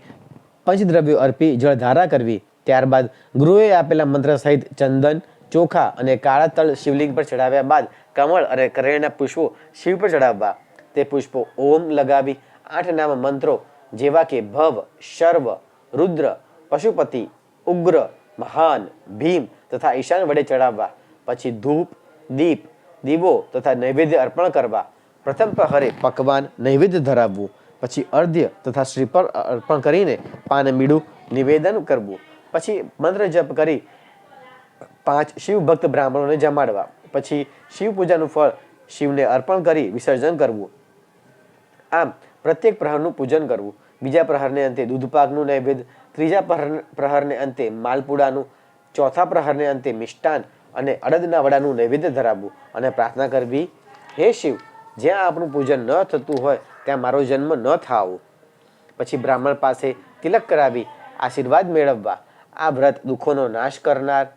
પંચદ્રવ્યો અર્પી જળધારા કરવી. ત્યારબાદ ગુરુએ આપેલા મંત્ર સહિત ચંદન, ચોખા અને કાળા તલ શિવલિંગ પર ચડાવ્યા બાદ કમળ અને કરેણના પુષ્પો શિવ પર ચડાવવા. તે પુષ્પો ઓમ લગાવી 8 નામ મંત્રો જેવા કે ભવ, શર્વ, રુદ્ર, પશુપતિ, ઉગ્ર, મહાન, ભીમ તથા ઈશાન વડે ચડાવવા. પછી ધૂપ, દીપ, દીવો તથા નૈવેદ્ય અર્પણ કરવા. પ્રથમ પ્રહરે પકવાન નૈવેદ્ય ધરાવવું. પછી અર્ધ્ય તથા શ્રીફળ અર્પણ કરીને પાનમીડું નિવેદન કરવું. પછી મંત્ર જપ કરી 5 શિવભક્ત બ્રાહ્મણોને જમાડવા. પછી શિવ પૂજાનું ફળ શિવને અર્પણ કરી વિસર્જન કરવું. આમ પ્રત્યેક પ્રહરનું પૂજન કરવું. બીજા પ્રહરને અંતે દૂધપાકનું નૈવેદ્ય, ત્રીજા પ્રહરને અંતે માલપુડાનું, ચોથા પ્રહરને અંતે મિષ્ટાન અને અડદના વડાનું નૈવેદ્ય ધરાવવું અને પ્રાર્થના કરવી, હે શિવ, જ્યાં આપણું પૂજન ન થતું હોય ત્યાં મારો જન્મ ન થાવો. પછી બ્રાહ્મણ પાસે તિલક કરાવી આશીર્વાદ મેળવવા. આ વ્રત દુઃખોનો નાશ કરનાર,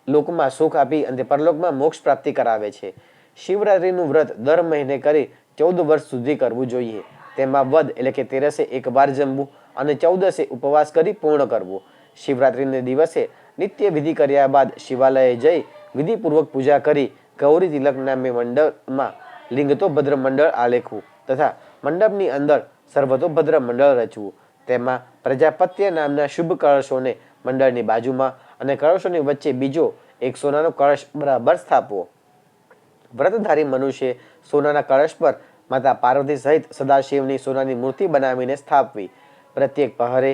લોકમાં સુખ આપી અને પરલોકમાં મોક્ષ પ્રાપ્તિ કરાવે છે. શિવરાત્રિનું વ્રત દર મહિને કરી 14 વર્ષ સુધી કરવું જોઈએ. તેમાં વદ એટલે કે 13સે એકવાર જમવું અને 14સે ઉપવાસ કરી પૂર્ણ કરવું. શિવરાત્રિને દિવસે નિત્ય વિધિ કર્યા બાદ શિવાલયે જઈ વિધિપૂર્વક પૂજા કરી ગૌરી તિલક નામે મંડળમાં લિંગતોભદ્ર મંડળ આલેખવું તથા મંડપની અંદર સર્વતોભદ્ર મંડળ રચવું. તેમાં પ્રજાપત્ય નામના શુભ કળશોને મંડળની બાજુમાં અને કળશોની વચ્ચે બીજો એક સોનાનો કળશ બરાબર સ્થાપવો. વ્રતધારી મનુષ્ય સોનાના કળશ પર માતા પાર્વતી સહિત સદાશિવની સોનાની મૂર્તિ બનાવીને સ્થાપવી. પ્રત્યેક પહરે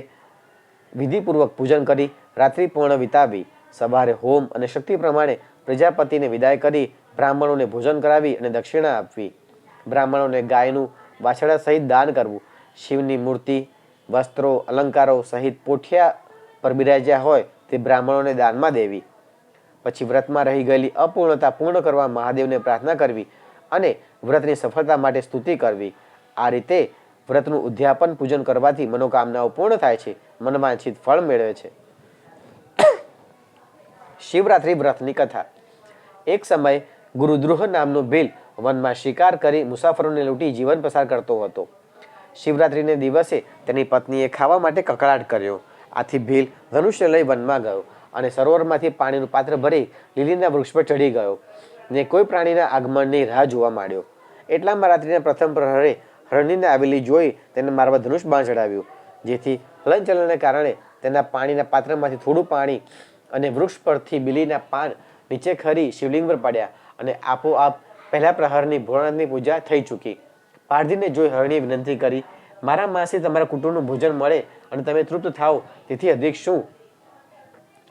વિધિપૂર્વક પૂજન કરી રાત્રિ પૂર્ણ વિતાવવી. સવારે હોમ અને શક્તિ પ્રમાણે પ્રજાપતિને વિદાય કરી બ્રાહ્મણોને ભોજન કરાવી અને દક્ષિણા આપવી. બ્રાહ્મણોને ગાયનું વાછરડા સહિત દાન કરવું. શિવની મૂર્તિ, વસ્ત્રો, અલંકારો સહિત પોઠિયા પર બિરાજ્યા હોય તે બ્રાહ્મણોને દાનમાં દેવી. પછી વ્રતમાં રહી ગયેલી અપૂર્ણતા પૂર્ણ કરવા મહાદેવને પ્રાર્થના કરવી અને વ્રતની સફળતા માટે સ્તુતિ કરવી. આ રીતે વ્રતનું ઉદ્યાપન પૂજન કરવાથી મનોકામનાઓ પૂર્ણ થાય છે, મનવાંછિત ફળ મેળવે છે. શિવરાત્રિ વ્રતની કથા. એક સમયે ગુરુદ્રુહ નામનો ભીલ વનમાં શિકાર કરી મુસાફરોને લૂંટી જીવન પસાર કરતો હતો. શિવરાત્રિને દિવસે તેની પત્નીએ ખાવા માટે કકળાટ કર્યો. આથી ભીલ ધનુષ્ય લઈ વનમાં ગયો અને સરોવરમાંથી પાણીનું પાત્ર ભરી લીલીના વૃક્ષ પર ચડી ગયો ને કોઈ પ્રાણીના આગમનની રાહ જોવા માંડ્યો. એટલામાં રાત્રિના પ્રથમ પ્રહરે હરણીને આવેલી જોઈ તેને મારવા ધનુષ બાણ ચડાવ્યું, જેથી હલનચલનને કારણે તેના પાણીના પાત્રમાંથી થોડું પાણી અને વૃક્ષ પરથી બીલીના પાન નીચે ખરી શિવલિંગ પર પડ્યા અને આપોઆપ પહેલા પ્રહરની ભોળાનાથની પૂજા થઈ ચૂકી. પારધીને જોઈ હરણીએ વિનંતી કરી, મારા માસી તમારા કુટુંબનું ભોજન મળે અને તમે તૃપ્ત થાઓ તેથી અધિક શું?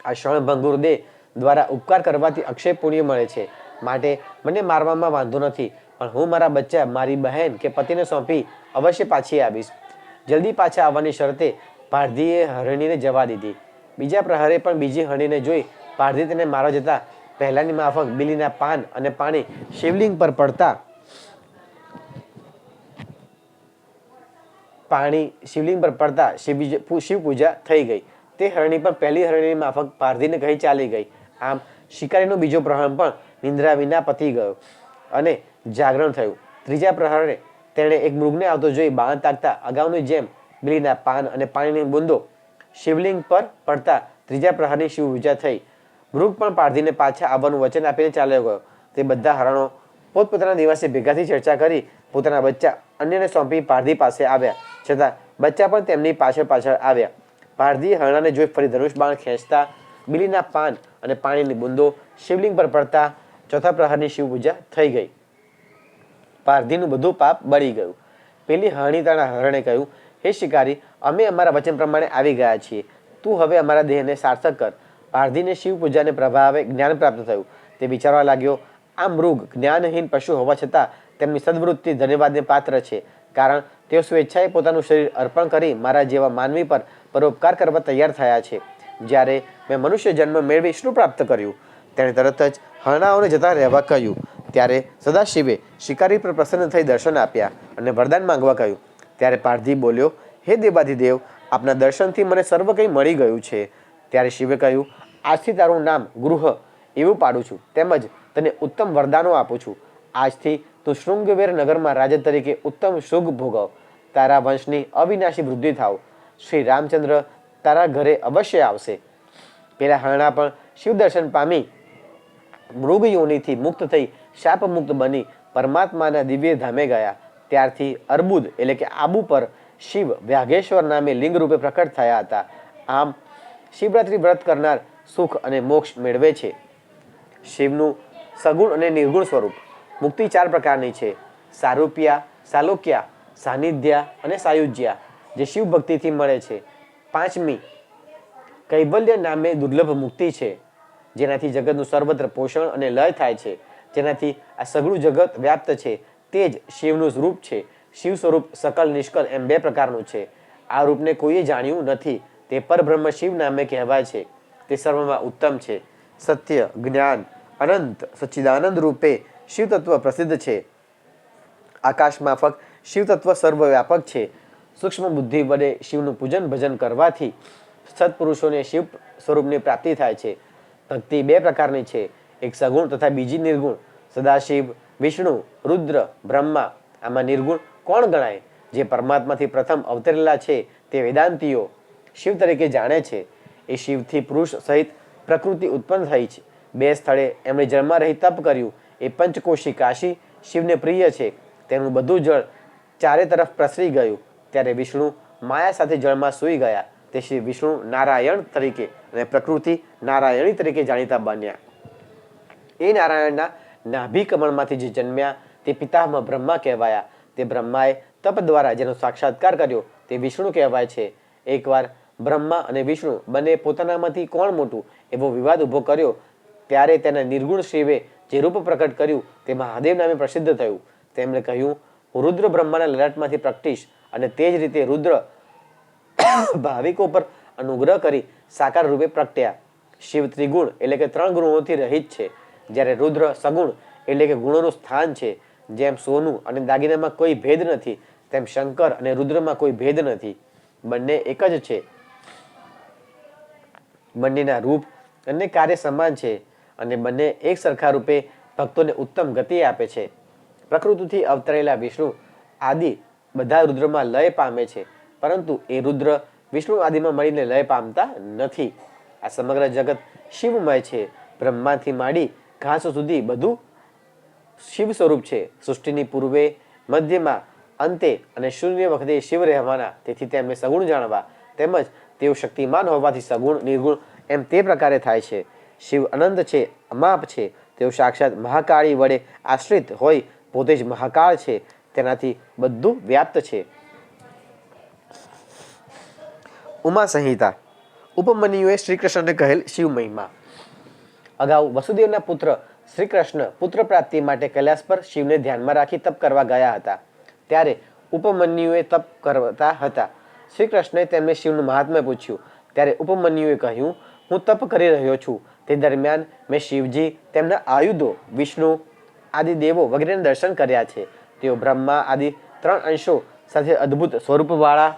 આ ક્ષણભંગુર દેહ દ્વારા ઉપકાર કરવાથી અક્ષય પુણ્ય મળે છે. માટે મને મારવામાં વાંધો નથી, પણ હું મારા બચ્ચા, મારી બહેન કે પતિને સોંપી અવશ્ય પાછી આવીશ. જલ્દી પાછા આવવાની શરતે પારધીએ હરણીને જવા દીધી. બીજા પ્રહરે પણ બીજી હરણીને જોઈ પારધી તેને મારવા જતા પહેલાની માફક બીલીના પાન અને પાણી શિવલિંગ પર પડતા શિવ પૂજા થઈ ગઈ. તે હરણી પણ પહેલી હરણીની માફક પારધીને કહી ચાલી ગઈ. આમ શિકારીનો બીજો પ્રહર પણ નિંદ્રા વિના પતી ગયો અને જાગરણ થયું. ત્રીજા પ્રહરે તેણે એક મૃગને આવતો જોઈ બાણ તાકતા અગાઉની જેમ બીલીના પાન અને પાણીની બૂંદો શિવલિંગ પર પડતા ત્રીજા પ્રહરની શિવ પૂજા થઈ. મૃગ પણ પારધીને પાછા આવવાનું વચન આપીને ચાલ્યો ગયો. તે બધા હરણો પોતપોતાના નિવાસે ભેગાથી ચર્ચા કરી પોતાના બચ્ચા અન્યને સોંપી પારધી પાસે આવ્યા, છતાં બચ્ચા પણ તેમની પાછળ પાછળ આવ્યા. પારધીએ હરણાને જોઈ ફરી ધનુષ બાણ ખેંચતા બીલીના પાન અને પાણીની બૂંદો શિવલિંગ પર પડતા ચોથા પ્રહરની શિવ પૂજા થઈ ગઈ. પારધીનું બધું પાપ બળી ગયું. પેલી હરણીતાના હરણે કહ્યું, હે શિકારી, અમે અમારા વચન પ્રમાણે આવી ગયા છીએ. તું હવે અમારા દેહને સાર્થક કર. પારધીને શિવ પૂજાને પ્રભાવે જ્ઞાન પ્રાપ્ત થયું. તે વિચારવા લાગ્યો, આ મૃગ જ્ઞાનહીન પશુ હોવા છતાં તેમની સદવૃત્તિ ધન્યવાદને પાત્ર છે, કારણ તેઓ સ્વેચ્છાએ પોતાનું શરીર અર્પણ કરી મારા જેવા માનવી પર પરોપકાર કરવા તૈયાર થયા છે. જ્યારે મેં મનુષ્ય જન્મ મેળવી શું પ્રાપ્ત કર્યું? તેણે તરત જ હરણાઓને જતા રહેવા કહ્યું. ત્યારે સદાશિવે શિકારી પર પ્રસન્ન થઈ દર્શન આપ્યા અને વરદાન માંગવા કહ્યું. ત્યારે પારધી બોલ્યો, હે દેવાધિદેવ, આપના દર્શનથી મને સર્વ કંઈ મળી ગયું છે. ત્યારે શિવે કહ્યું, આજથી તારું નામ ગૃહ એવું પાડું છું, તેમજ તને ઉત્તમ વરદાનો આપું છું. આજથી તું શૃંગવેર નગરમાં રાજા તરીકે ઉત્તમ સુખ ભોગવ. તારા વંશની અવિનાશી વૃદ્ધિ થાવ. શ્રી રામચંદ્ર તારા ઘરે અવશ્ય આવશે. પેલા હરણા પણ શિવ દર્શન પામી મૃગ યોનિથી મુક્ત થઈ શાપ મુક્ત બની પરમાત્માના દિવ્ય ધામે ગયા. ત્યારથી અર્બુદ એટલે કે આબુ પર શિવ વ્યાઘેશ્વર નામે લિંગ રૂપે પ્રકટ થયા હતા. આમ શિવરાત્રિ વ્રત કરનાર સુખ અને મોક્ષ મેળવે છે. શિવનું સગુણ અને નિર્ગુણ સ્વરૂપ. મુક્તિ 4 પ્રકારની છે: સારૂપ્યા, સાલોક્યા, સાનિધ્યા અને સાયુજ્યા, જે શિવ ભક્તિથી મળે છે. પાંચમી કૈવલ્ય નામે દુર્લભ મુક્તિ છે. જેનાથી જગતનું સર્વત્ર પોષણ અને લય થાય છે, જેનાથી આ સઘળું જગત વ્યાપ્ત છે, તે જ શિવનું રૂપ છે. શિવ સ્વરૂપ સકલ નિષ્કલ એમ બે પ્રકારનું છે. આ રૂપને કોઈએ જાણ્યું નથી. તે પરબ્રહ્મ શિવ નામે કહેવાય છે. તે સર્વમાં ઉત્તમ છે. સત્ય, જ્ઞાન, અનંત સચ્ચિદાનંદ રૂપે શિવ તત્વ પ્રસિદ્ધ છે. આકાશ માફક શિવ તત્વ સર્વવ્યાપક છે. સૂક્ષ્મ બુદ્ધિ વડે શિવનું પૂજન ભજન કરવાથી સત્પુરુષોને શિવ સ્વરૂપની પ્રાપ્તિ થાય છે. ભક્તિ બે પ્રકારની છે, એક સગુણ તથા બીજી નિર્ગુણ. સદાશિવ, વિષ્ણુ, રુદ્ર, બ્રહ્મા આમાં નિર્ગુણ કોણ ગણાય? જે પરમાત્માથી પ્રથમ અવતરેલા છે તે વેદાંતીઓ શિવ તરીકે જાણે છે. એ શિવથી પુરુષ સહિત પ્રકૃતિ ઉત્પન્ન થઈ છે. બે સ્થળે એમણે જળમાં રહી તપ કર્યું. એ પંચકોશી કાશી શિવને પ્રિય છે. તેનું બધું જળ ચારે તરફ પ્રસરી ગયું. ત્યારે વિષ્ણુ માયા સાથે જળમાં સૂઈ ગયા. તે શ્રી વિષ્ણુ નારાયણ તરીકે અને પ્રકૃતિ નારાયણી તરીકે જાણીતા બન્યા. એ નારાયણના નાભી કમળમાંથી જે જન્મ્યા તે પિતામહ બ્રહ્મા કહેવાયા. તે બ્રહ્માએ તપ દ્વારા જેનો સાક્ષાત્કાર કર્યો તે વિષ્ણુ કહેવાય છે. એકવાર બ્રહ્મા અને વિષ્ણુ બંને પોતાનામાંથી કોણ મોટું એવો વિવાદ ઊભો કર્યો. ત્યારે તેના નિર્ગુણ શિવે જે રૂપ પ્રકટ કર્યું તે મહાદેવ નામે પ્રસિદ્ધ થયું. તેમણે કહ્યું, હું રુદ્ર બ્રહ્માના લલાટમાંથી પ્રગટીશ અને તે જ રીતે રુદ્ર ભાવિકો પર અનુગ્રહ કરી સાકાર રૂપે પ્રગટ્યા. શિવ ત્રિગુણ એટલે કે 3 ગુણોથી રહિત છે, જ્યારે રુદ્ર સગુણ એટલે કે ગુણોનું સ્થાન છે. જેમ સોનું અને દાગીનામાં કોઈ ભેદ નથી, તેમ શંકર અને રુદ્રમાં કોઈ ભેદ નથી. બંને એક જ છે. બંનેના રૂપ અને કાર્ય સમાન છે અને બંને એક સરખા રૂપે ભક્તોને ઉત્તમ ગતિ આપે છે. પ્રકૃતિથી અવતરેલા વિષ્ણુ આદિ બધા રુદ્રમાં લય પામે છે, પરંતુ એ રુદ્ર વિષ્ણુ આદિમાં મળીને લય પામતા નથી. આ સમગ્ર જગત શિવમય છે. બ્રહ્માથી માંડી ઘાસ સુધી બધું શિવ સ્વરૂપ છે. સૃષ્ટિની પૂર્વે, મધ્યમાં, અંતે અને શૂન્ય વખતે શિવ રહેવાના. તેથી તેમને સગુણ જાણવા, તેમજ તેઓ શક્તિમાન હોવાથી સગુણ નિર્ગુણ એમ તે પ્રકારે થાય છે. શિવ અનંત છે, અમાપ છે. તેઓ સાક્ષાત મહાકાળી વડે આશ્રિત હોય પોતે જ મહાકાળ છે. તેનાથી બધું વ્યાપ્ત છે. ઉમા સંહિતા. ઉપમન્યુએ શ્રી કૃષ્ણને કહેલ શિવ મહિમા. અગાઉ વસુદેવના પુત્ર શ્રી કૃષ્ણ પુત્ર પ્રાપ્તિ માટે કૈલાસ પર શિવને ધ્યાનમાં રાખી તપ કરવા ગયા હતા. ત્યારે ઉપમન્યુએ તપ કરતા હતા. શ્રી કૃષ્ણએ તેમને શિવનું મહાત્મ્ય પૂછ્યું. ત્યારે ઉપમન્યુએ કહ્યું, હું તપ કરી રહ્યો છું. તે દરમિયાન મેં શિવજી, તેમના આયુધો, વિષ્ણુ આદિ દેવો વગેરેને દર્શન કર્યા છે. તેઓ બ્રહ્મા આદિ 3 અંશો સાથે અદ્ભુત સ્વરૂપવાળા,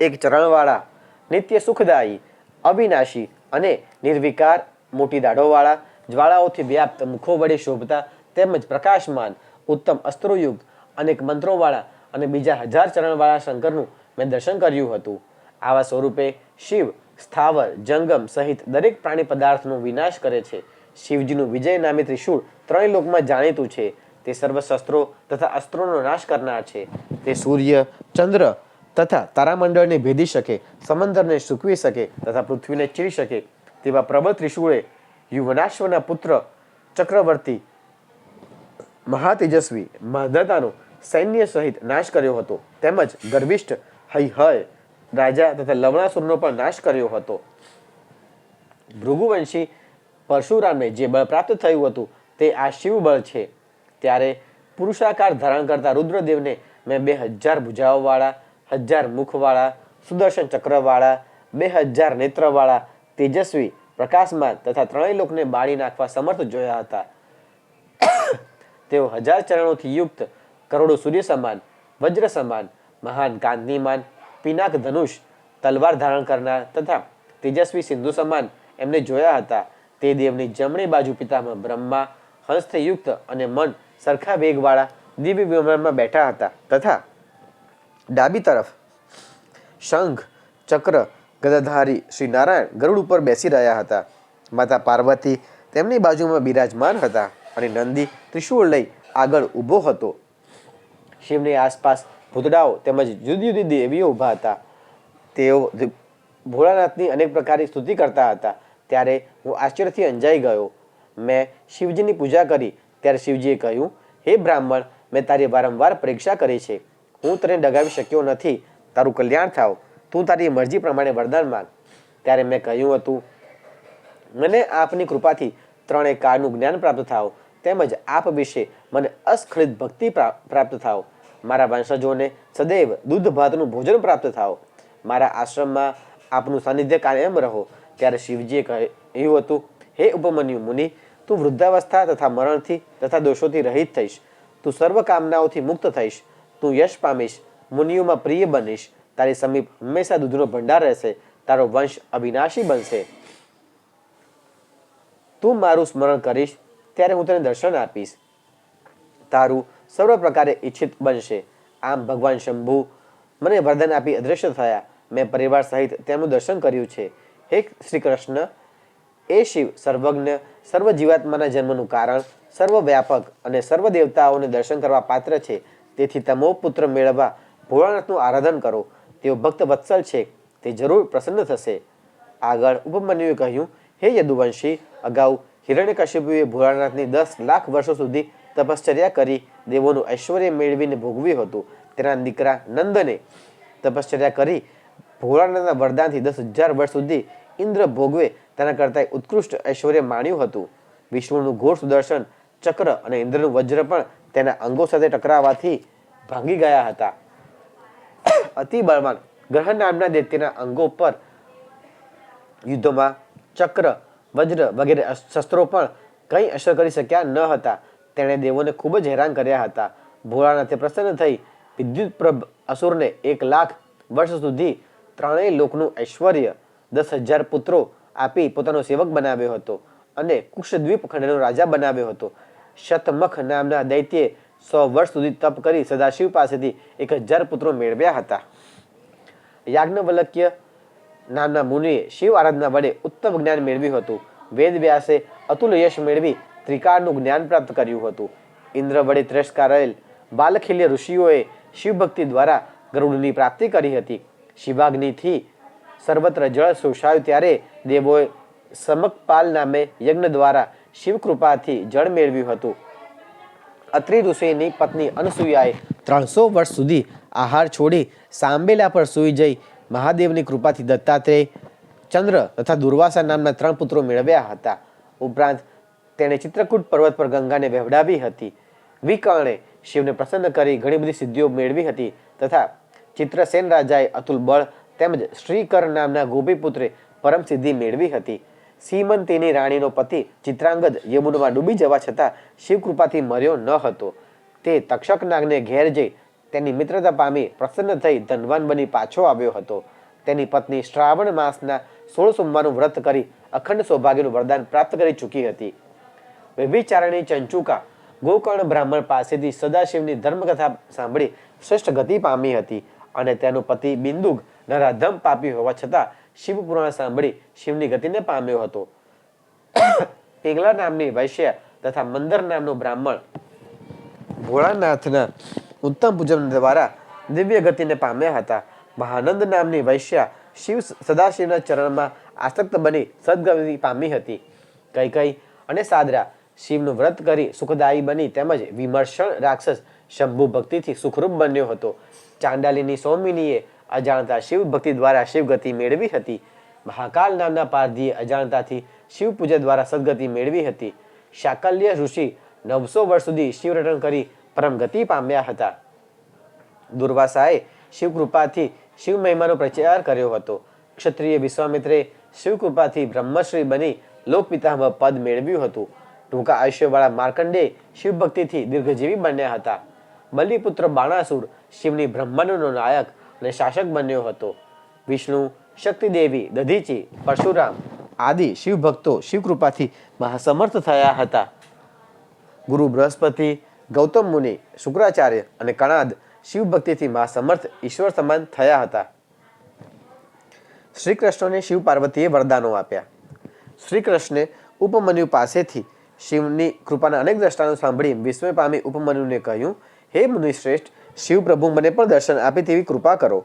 એક ચરણવાળા, નિત્ય સુખદાયી, અવિનાશી અને નિર્વિકાર, મોટી દાઢોવાળા, જ્વાળાઓથી વ્યાપ્ત મુખો વડે શોભતા તેમજ પ્રકાશમાન, ઉત્તમ અસ્ત્રોયુક્ત, અનેક મંત્રોવાળા અને બીજા 1000 ચરણવાળા શંકરનું મેં દર્શન કર્યું હતું. આવા સ્વરૂપે શિવ સ્થાવર જંગમ સહિત દરેક પ્રાણી પદાર્થનો વિનાશ કરે છે. શિવજીનું વિજય નામે ત્રિશૂળ 3 લોકમાં જાણીતું છે. તે સર્વ શસ્ત્રો તથા અસ્ત્રોનો નાશ કરનાર છે. તે સૂર્ય, ચંદ્ર તથા તારામંડળને ભેદી શકે, સમંદરને સૂકવી શકે તથા પૃથ્વીને ચીરી શકે તેવા પ્રબળ ત્રિશૂળે યુવનાશ્વના પુત્ર ચક્રવર્તી મહાતેજસ્વી મહાદાતાનો સૈન્ય સહિત નાશ કર્યો હતો. તેમજ ગર્વિષ્ઠ હૈહય રાજા તથા લવણાસુરનો પણ નાશ કર્યો હતો. ભૃગુવંશી પરશુરામને જે બળ પ્રાપ્ત થયું હતું તે આ શિવ બળ છે. ત્યારે પુરુષાકાર ધારણ કરતા રુદ્રદેવને મેં 2000 ભુજાઓવાળા, 1000 મુખવાળા, સુદર્શન ચક્રવાળા, 2000 નેત્રવાળા, તેજસ્વી, પ્રકાશમાન તથા 3 લોકને બાળી નાખવા સમર્થ જોયા હતા. તેઓ 1000 ચરણોથી યુક્ત, કરોડો સૂર્ય સમાન, વજ્ર સમાન, મહાન કાંતિમાન, પિનાક ધનુષ, તલવાર ધારણ કરનાર તથા તેજસ્વી સિંધુ સમાન એમને જોયા હતા. તે દેવની જમણી બાજુ પિતામહ બ્રહ્મા હંસથી યુક્ત અને મન સરખા વેગવાળા દિવ્ય વિમાનમાં બેઠા હતા તથા ડાબી તરફ શંખ, ચક્ર, ગદાધારી શ્રી નારાયણ ગરુડ ઉપર બેસી રહ્યા હતા. માતા પાર્વતી તેમની બાજુમાં બિરાજમાન હતા અને નંદી ત્રિશૂળ લઈ આગળ ઊભો હતો. શિવની આસપાસ ભૂતડાઓ તેમજ જુદી જુદી દેવીઓ ઊભા હતા. તેઓ ભોળાનાથની અનેક પ્રકારની સ્તુતિ કરતા હતા. ત્યારે હું આશ્ચર્યથી અંજાઈ ગયો. મેં શિવજીની પૂજા કરી ત્યારે શિવજીએ કહ્યું, હે બ્રાહ્મણ, મેં તારી વારંવાર પરીક્ષા કરી છે. હું તને ડગાવી શક્યો નથી. તારું કલ્યાણ થાવ. તું તારી મરજી પ્રમાણે વરદાન માંગ. ત્યારે મેં કહ્યું હતું, મને આપની કૃપાથી ત્રણેય કાળનું જ્ઞાન પ્રાપ્ત થાવ, તેમજ આપ વિશે મને અસ્ખલિત ભક્તિ પ્રાપ્ત થાવ. મારા વંશજોને સદૈવ દૂધ ભાતનું ભોજન પ્રાપ્ત થાવ. મારા આશ્રમમાં આપનું સાનિધ્ય કાયમ રહો. ત્યારે શિવજીએ કહ્યું હતું, હે ઉપમન્યુ મુનિ, તું વૃદ્ધાવસ્થા તથા મરણથી તથા દોષોથી રહિત થઈશ. તું સર્વ કામનાઓથી મુક્ત થઈશ. તું યશ પામીશ, મુનિઓમાં પ્રિય બનીશ. તારી સમીપ હંમેશા દૂધનો ભંડાર રહેશે. તારો વંશ અવિનાશી બનશે. તું મારું સ્મરણ કરીશ ત્યારે હું તને દર્શન આપીશ. તારું સર્વ પ્રકારે ઈચ્છિત બનશે. આમ ભગવાન શંભુ મને વરદાન આપી અદ્રશ્ય થયા. મેં પરિવાર સહિત તેમનું દર્શન કર્યું છે. હે શ્રી કૃષ્ણ, એ શિવ સર્વજ્ઞ, સર્વ જીવાત્માના જન્મનું કારણ, સર્વ વ્યાપક અને સર્વ દેવતાઓને દર્શન કરવા પાત્ર છે. તેથી તમો પુત્ર મેળવવા ભોળાનાથનું આરાધન કરો. તેઓ ભક્ત વત્સલ છે, તે જરૂર પ્રસન્ન થશે. આગળ ઉપમન્યુએ કહ્યું, હે યદુવંશી, અગાઉ હિરણ્યકશિપુએ ભોળાનાથની 10 લાખ વર્ષો સુધી તપશ્ચર્યા કરી દેવોનું ઐશ્વર્ય મેળવીને ભોગવ્યું હતું. તેના દીકરા નંદને તપશ્ચર્યા કરી ભોળાનાથના વરદાનથી 10,000 વર્ષ સુધી ઇન્દ્ર ભોગવે તેના કરતાં ઉત્કૃષ્ટ ઐશ્વર્ય માણ્યું હતું. વિષ્ણુનું ઘોર સુદર્શન ચક્ર અને ઇન્દ્રનું વજ્ર પણ તેના અંગો સાથે ટકરાવાથી ભાંગી ગયા હતા. અતિ બળવાન ગ્રહ નામના દૈત્યના અંગો પર યુદ્ધમાં ચક્ર, વજ્ર વગેરે શસ્ત્રો પણ કંઈ અસર કરી શક્યા ન હતા. તેણે દેવોને ખૂબ જ હેરાન કર્યા હતા. ભોળાનાથે પ્રસન્ન થઈ વિદ્યુતપ્રભ અસુરને 1 લાખ વર્ષ સુધી ત્રણેય લોકનું ઐશ્વર્ય, 10,000 પુત્રો આપી પોતાનો સેવક બનાવ્યો હતો અને કુશદ્વીપ ખંડનો રાજા બનાવ્યો હતો. શતમખ નામના દૈત્યે 100 વર્ષ સુધી તપ કરી સદાશિવ પાસેથી 1,000 પુત્રો મેળવ્યા હતા. યાજ્ઞવલ્ક્ય નામના મુનિએ શિવ આરાધના વડે ઉત્તમ જ્ઞાન મેળવ્યું હતું. વેદ વ્યાસે અતુલ યશ મેળવી ત્રિકાળનું જ્ઞાન પ્રાપ્ત કર્યું હતું. ઇન્દ્ર વડે તિરસ્કારેલ બાલખિલ્ય ઋષિઓએ શિવભક્તિ દ્વારા ગરુડની પ્રાપ્તિ કરી હતી. શિવાગ્નિથી સર્વત્ર જળ શોષાયું ત્યારે દેવોએ સમકપાલ નામે યજ્ઞ દ્વારા શિવ કૃપાથી જળ મેળવ્યું હતું. અત્રિ ઋષિની પત્ની અનસુયાએ 300 વર્ષ સુધી આહાર છોડી સાંબેલા પર સૂઈ જઈ મહાદેવની કૃપાથી દત્તાત્રેય, ચંદ્ર તથા દુર્વાસા નામના 3 પુત્રો મેળવ્યા હતા. ઉપરાંત તેણે ચિત્રકૂટ પર્વત પર ગંગાને વહેવડાવી હતી. વિકર્ણે શિવને પ્રસન્ન કરી ઘણી બધી સિદ્ધિઓ મેળવી હતી તથા ચિત્રસેન રાજાએ અતુલ બળ તેમજ શ્રીકર નામના ગોપીપુત્રે પરમ સિદ્ધિ મેળવી હતી. સીમંતીની રાણીનો પતિ ચિત્રાંગદ યમુનામાં ડૂબી જવા છતાં શિવકૃપાથી મર્યો ન હતો. તે તક્ષક નાગને ઘેર જઈ તેની મિત્રતા પામી પ્રસન્ન થઈ ધનવાન બની પાછો આવ્યો હતો. તેની પત્ની શ્રાવણ માસના 16 સોમવારનું વ્રત કરી અખંડ સૌભાગ્યનું વરદાન પ્રાપ્ત કરી ચૂકી હતી. વ્યભિચારણી ચંચુકા ગોકર્ણ બ્રાહ્મણ પાસેથી સદાશિવની ધર્મકથા સાંભળી શ્રેષ્ઠ ગતિ પામી હતી અને તેનો પતિ બિંદુગ નરાધમ પાપી હોવા છતાં શિવપુરાણ સાંભળી શિવની ગતિને પામ્યો હતો. પિંગલા નામની વૈશ્ય તથા મંદર નામનો બ્રાહ્મણ ભોળાનાથના ઉત્તમ પૂજન દ્વારા દિવ્ય ગતિને પામ્યા હતા. મહાનંદ નામની વૈશ્યા સદાશિવના ચરણમાં આસક્ત બની સદગતિ પામી હતી. કૈકઈ અને સાદરા શિવનું વ્રત કરી સુખદાયી બની તેમજ વિમર્ષણ રાક્ષસ શંભુ ભક્તિથી સુખરૂપ બન્યો હતો. ચાંડાલીની સૌમિનીએ અજાણતા શિવ ભક્તિ દ્વારા શિવગતિ મેળવી હતી. મહાકાલ નામના પારધીએ અજાણતાથી શિવ પૂજા દ્વારા સદગતિ મેળવી હતી. શાકલ્ય ઋષિ 900 વર્ષ સુધી શિવરટન કરી પરમ ગતિ પામ્યા હતા. દુર્વાસાએ શિવકૃપાથી શિવ મહિમાનો પ્રચાર કર્યો હતો. ક્ષત્રિય વિશ્વામિત્રે શિવકૃપાથી બ્રહ્મશ્રી બની લોકપિતામહ પદ મેળવ્યું હતું. ટૂંકા આયુષ્યવાળા માર્કંડેય શિવભક્તિથી દીર્ઘજીવી બન્યા હતા. બલિપુત્ર બાણાસુર શિવની બ્રહ્માંડનો નાયક અને શાસક બન્યો હતો. વિષ્ણુ, શક્તિદેવી, દધીચી, પરશુરામ આદિ શિવભક્તો શિવકૃપાથી મહાસમર્થ થયા હતા. ગુરુ બૃહસ્પતિ, ગૌતમ મુનિ, શુક્રાચાર્ય અને કણાદ શિવભક્તિથી મહાસમર્થ ઈશ્વર સમાન થયા હતા. શ્રી કૃષ્ણને શિવ પાર્વતીએ વરદાનો આપ્યા. શ્રી કૃષ્ણે ઉપમન્યુ પાસેથી શિવની કૃપાના અનેક દ્રષ્ટાંતો સાંભળી વિસ્મય પામી ઉપમન્યુને કહ્યું, હે મુનિશ્રેષ્ઠ, શિવ પ્રભુ મને પણ દર્શન આપે તેવી કૃપા કરો.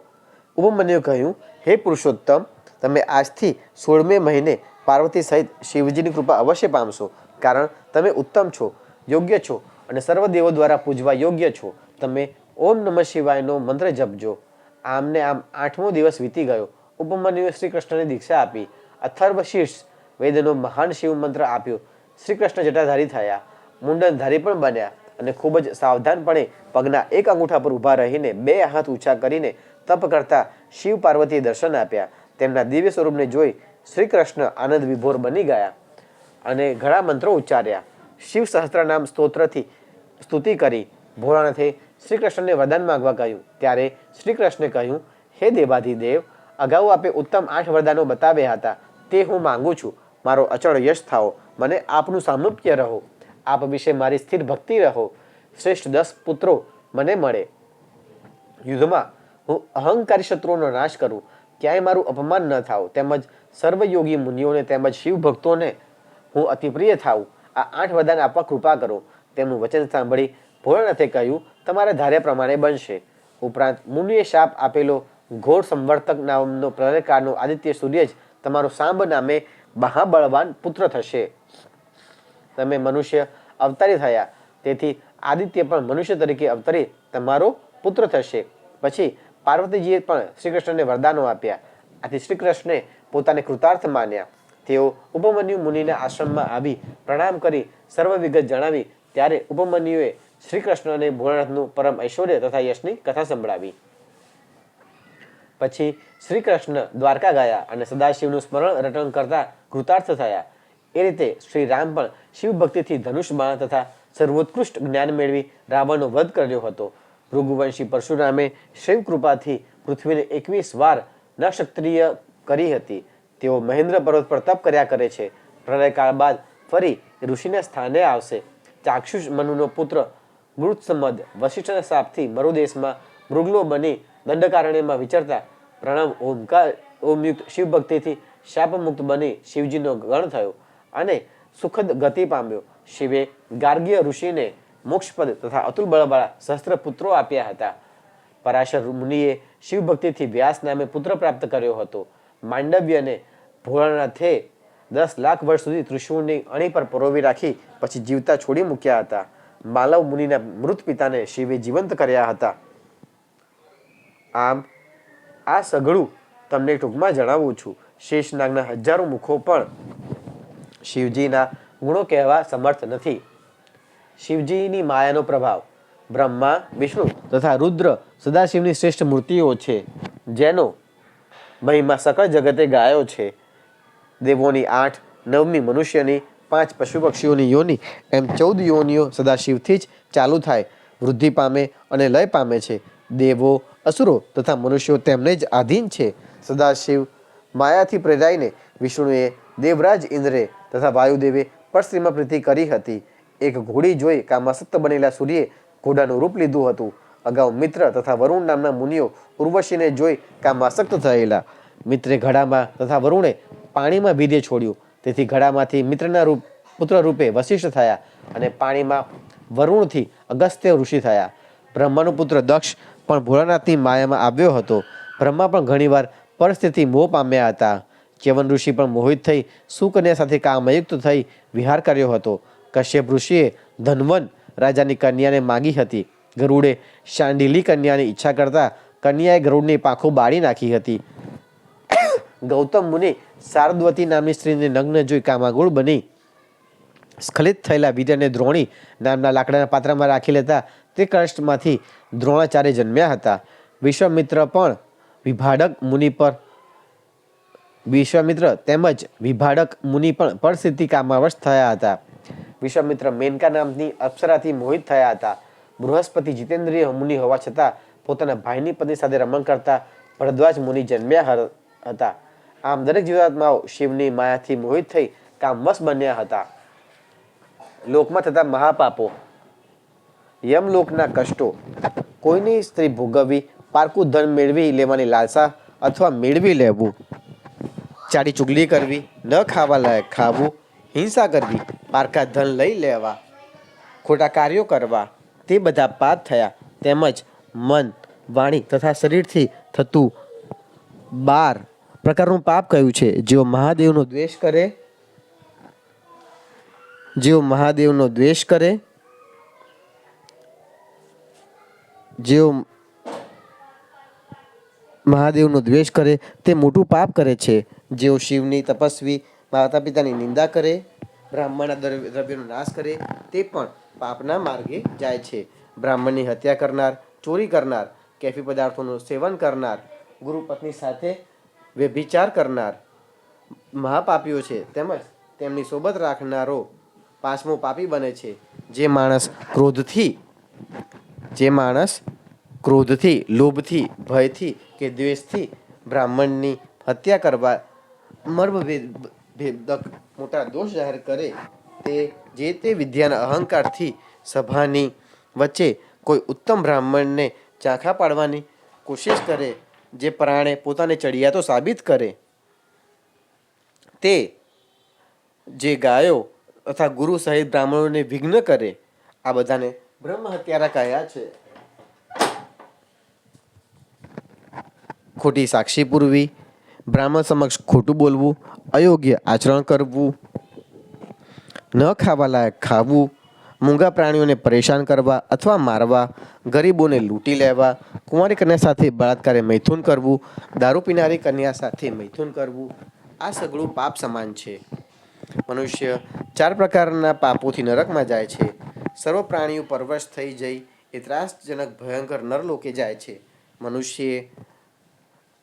ઉપમન્યુએ કહ્યું, હે પુરુષોત્તમ, તમે આજથી 16મે મહિને પાર્વતી સહિત શિવજીની કૃપા અવશ્ય પામશો, કારણ તમે ઉત્તમ છો, યોગ્ય છો અને સર્વ દેવો દ્વારા પૂજવા યોગ્ય છો. તમે ઓમ નમઃ શિવાયનો મંત્ર જપજો. આમને આમ 8મો દિવસ વીતી ગયો. ઉપમન્યુએ શ્રી કૃષ્ણને દીક્ષા આપી. અથર્વ શીર્ષ વેદનો મહાન શિવ મંત્ર આપ્યો. શ્રી કૃષ્ણ જટાધારી થયા, મુંડનધારી પણ બન્યા અને ખૂબ જ સાવધાનપણે પગના એક અંગૂઠા પર ઊભા રહીને 2 હાથ ઊંચા કરીને તપ કરતા શિવ પાર્વતીએ દર્શન આપ્યા. તેમના દિવ્ય સ્વરૂપને જોઈ શ્રી કૃષ્ણ આનંદ વિભોર બની ગયા અને ઘણા મંત્રો ઉચ્ચાર્યા. શિવ સહસ્ત્રનામ સ્તોત્રથી સ્તુતિ કરી ભોળાનાથે શ્રી કૃષ્ણને વરદાન માંગવા કહ્યું. ત્યારે શ્રી કૃષ્ણે કહ્યું, હે દેવાધિદેવ, અગાઉ આપે ઉત્તમ 8 વરદાનો બતાવ્યા હતા, તે હું માંગુ છું. મારો અચળ યશ થાઓ, મને આપનું સામુપ્ય રહો, આપ વિશે મારી સ્થિર ભક્તિ રહો, શ્રેષ્ઠ 10 પુત્રો મને મળે, યુદ્ધમાં હું અહંકારી શત્રુઓનો નાશ કરું, ક્યાંય મારું અપમાન ન થાવ, તેમજ સર્વયોગી મુનિઓને તેમજ શિવ ભક્તોને હું અતિ પ્રિય થાઉં. આ 8 વરદાન આપવા કૃપા કરો. તેમનું વચન સાંભળી ભોળાનાથે કહ્યું, તમારા ધાર્યા પ્રમાણે બનશે. ઉપરાંત મુનિએ શાપ આપેલો ઘોર સંવર્તક નામનો પ્રલયકાળનો આદિત્ય સૂર્ય જ તમારો સાંબ નામે મહાબળવાન પુત્ર થશે. તમે મનુષ્ય અવતારી થયા, તેથી આદિત્ય પણ મનુષ્ય તરીકે અવતરી તમારો પુત્ર થશે. પછી પાર્વતીજીએ પણ શ્રી કૃષ્ણને વરદાનો આપ્યા. આથી શ્રી કૃષ્ણે પોતાને કૃતાર્થ માન્યા. તેઓ ઉપમન્યુ મુનિના આશ્રમમાં આવી પ્રણામ કરી સર્વ વિગત જણાવી. ત્યારે ઉપમન્યુએ શ્રી કૃષ્ણ અને ભોળાનાથનું પરમ ઐશ્વર્ય તથા યશની કથા સંભળાવી. પછી શ્રી કૃષ્ણ દ્વારકા ગયા અને સદાશિવનું સ્મરણ રટણ કરતા કૃતાર્થ થયા. એ રીતે શ્રી રામ પણ શિવ ભક્તિથી ધનુષ બાણ તથા સર્વોત્કૃષ્ટ જ્ઞાન મેળવી રાવણનો વધ કર્યો હતો. ભૃગુવંશી પરશુરામે શિવ કૃપાથી પૃથ્વીને 21 વાર નક્ષત્રિય કરી હતી. તેઓ મહેન્દ્ર પર્વત પર તપ કર્યા કરે છે. પ્રલયકાળ બાદ ફરી ઋષિના સ્થાને આવશે. ચાક્ષુષ મનુનો પુત્ર મૃત્સમદ વશિષ્ઠના શાપથી મરુદેશમાં મૃગલો બની દંડકારણ્યમાં વિચરતા પ્રણવ ઓમયુક્ત શિવ ભક્તિથી શાપમુક્ત બની શિવજીનો ગણ થયો અને સુખદ ગતિ પામ્યો. શિવે ગાર્ગ્ય ઋષિને મોક્ષપદ તથા અતુલ બળવાળા સહસ્ત્ર પુત્રો આપ્યા હતા. પરાશર મુનિએ શિવ ભક્તિથી વ્યાસ નામે પુત્ર પ્રાપ્ત કર્યો હતો. માંડવ્યને ભોળાનાથે 10 લાખ વર્ષ સુધી ત્રિશૂળની અણી પર પરોવી રાખી પછી જીવતા છોડી મૂક્યા હતા. માલવ મુનિના મૃત પિતાને શિવે જીવંત કર્યા હતા. આમ આ સઘળું તમને ટૂંકમાં જણાવું છું. શેષનાગના હજારો મુખો પણ શિવજીના ગુણો કહેવા સમર્થ નથી. શિવજીની માયાનો પ્રભાવ. બ્રહ્મા, વિષ્ણુ તથા રુદ્ર સદાશિવની શ્રેષ્ઠ મૂર્તિઓ છે, જેનો મહિમા સકળ જગતે ગાયો છે. દેવોની 8, નવમી મનુષ્યની, 5 પશુ પક્ષીઓની યોની, એમ 14 યોનિઓ સદાશિવથી જ ચાલુ થાય, વૃદ્ધિ પામે અને લય પામે છે. દેવો, અસુરો તથા મનુષ્યો તેમને જ આધીન છે. સદાશિવ માયાથી પ્રેરાઈને વિષ્ણુએ દેવરાજ ઇન્દ્રે તથા વાયુદેવે પરસ્ત્રીમાં પ્રીતિ કરી હતી. એક ઘોડી જોઈ કામાસક્ત બનેલા સૂર્યે ઘોડાનું રૂપ લીધું હતું. અગાઉ મિત્ર તથા વરુણ નામના મુનિઓ ઉર્વશીને જોઈ કામાસક્ત થયેલા. મિત્રે ઘડામાં તથા વરુણે પાણીમાં બીજે છોડ્યું. તેથી ઘડામાંથી મિત્રના પુત્ર રૂપે વશિષ્ઠ થયા અને પાણીમાં વરુણથી અગસ્ત્ય ઋષિ થયા. બ્રહ્માનો પુત્ર દક્ષ પણ ભોળાનાથની માયામાં આવ્યો હતો. બ્રહ્મા પણ ઘણીવાર પરિસ્થિતિ મોહ પામ્યા હતા. ચ્યવન ઋષિ પણ મોહિત થઈ સુકન્યા સાથે કામયુક્ત થઈ વિહાર કર્યો હતો. કશ્યપ ઋષિએ ધનવન રાજાની કન્યાને માંગી હતી. ગરુડે શાંડિલી કન્યાની ઈચ્છા કરતા કન્યાએ ગરુડની પાંખો બાળી નાખી હતી. ગૌતમ મુનિ શારદવતી નામની સ્ત્રીને નગ્ન જોઈ કામાગુળ બની સ્ખલિત થયેલા વીર્યને દ્રોણી નામના લાકડાના પાત્રમાં રાખી લેતા તે કષ્ટમાંથી દ્રોણાચાર્ય જન્મ્યા હતા. વિશ્વામિત્ર તેમજ વિભાડક મુનિ પણ પરિસ્થિતિ કામાવશ થયા હતા. વિશ્વામિત્ર મેનકા નામની અપ્સરાથી મોહિત થયા હતા. બૃહસ્પતિ જીતેન્દ્રિય મુનિ હોવા છતાં પોતાના ભાઈની પત્ની સાથે રમણ કરતા ભરદ્વાજ મુનિ જન્મ્યા હતા. આમ દરેક જીવાત્માઓ શિવની માયાથી મોહિત થઈ કામવશ બન્યા હતા. લોકમાં થતા મહાપાપો. યમલોકના કષ્ટો. કોઈની સ્ત્રી ભોગવવી, પારકું ધન મેળવી લેવાની લાલસા અથવા મેળવી લેવું, ચાડી ચુગલી કરવી, ન ખાવા લાયક ખાવું, હિંસા કરવી, પારકા ધન લઈ લેવા, ખોટા કાર્યો કરવા, તે બધા પાપ થયા. તેમજ મન, વાણી તથા શરીરથી થતું 12 પ્રકારનું પાપ કહ્યું છે. જેઓ મહાદેવનો દ્વેષ કરે, જેઓ મહાદેવનો દ્વેષ કરે તે મોટું પાપ કરે છે. જેઓ શિવની તપસ્વી માતા પિતાની નિંદા કરે, બ્રાહ્મણના દ્રવ્યનો નાશ કરે, તે પણ પાપના માર્ગે જાય છે. બ્રાહ્મણની હત્યા કરનાર, ચોરી કરનાર, કેફી પદાર્થોનું સેવન કરનાર, ગુરુ પત્ની સાથે વ્યભિચાર કરનાર મહાપાપીઓ છે. તેમજ તેમની સોબત રાખનારો પાંચમો પાપી બને છે. જે માણસ ક્રોધથી, લોભથી, ભયથી કે દ્વેષથી બ્રાહ્મણની હત્યા કરવા મર્મભેદક મોટા દોષ જાહેર કરે, તે જે તે વિદ્યાના અહંકારથી સભાની વચ્ચે કોઈ ઉત્તમ બ્રાહ્મણને ઝાંખા પાડવાની કોશિશ કરે, જે પ્રાણે પોતાને ચડિયાતો સાબિત કરે, તે જે ગાયો તથા ગુરુ સહિત બ્રાહ્મણોને વિઘ્ન કરે, આ બધાને બ્રહ્મ હત્યારા કહ્યા છે. ખોટી સાક્ષી પૂરવી, બ્રાહ્મણ સમક્ષ ખોટું બોલવું, અયોગ્ય આચરણ કરવું, ન ખાવા લાયક ખાવું, મૂંગા પ્રાણીઓને પરેશાન કરવા અથવા મારવા, ગરીબોને લૂંટી લેવા, કુંવારી કન્યા સાથે બળાત્કારે મૈથુન કરવું, દારૂ પીનારી કન્યા સાથે મૈથુન કરવું, આ સઘળું પાપ સમાન છે. મનુષ્ય 4 પ્રકારના પાપોથી નરકમાં જાય છે. સર્વ પ્રાણીઓ પરવશ થઈ જઈ એ ત્રાસજનક ભયંકર નરલોકે જાય છે. મનુષ્યે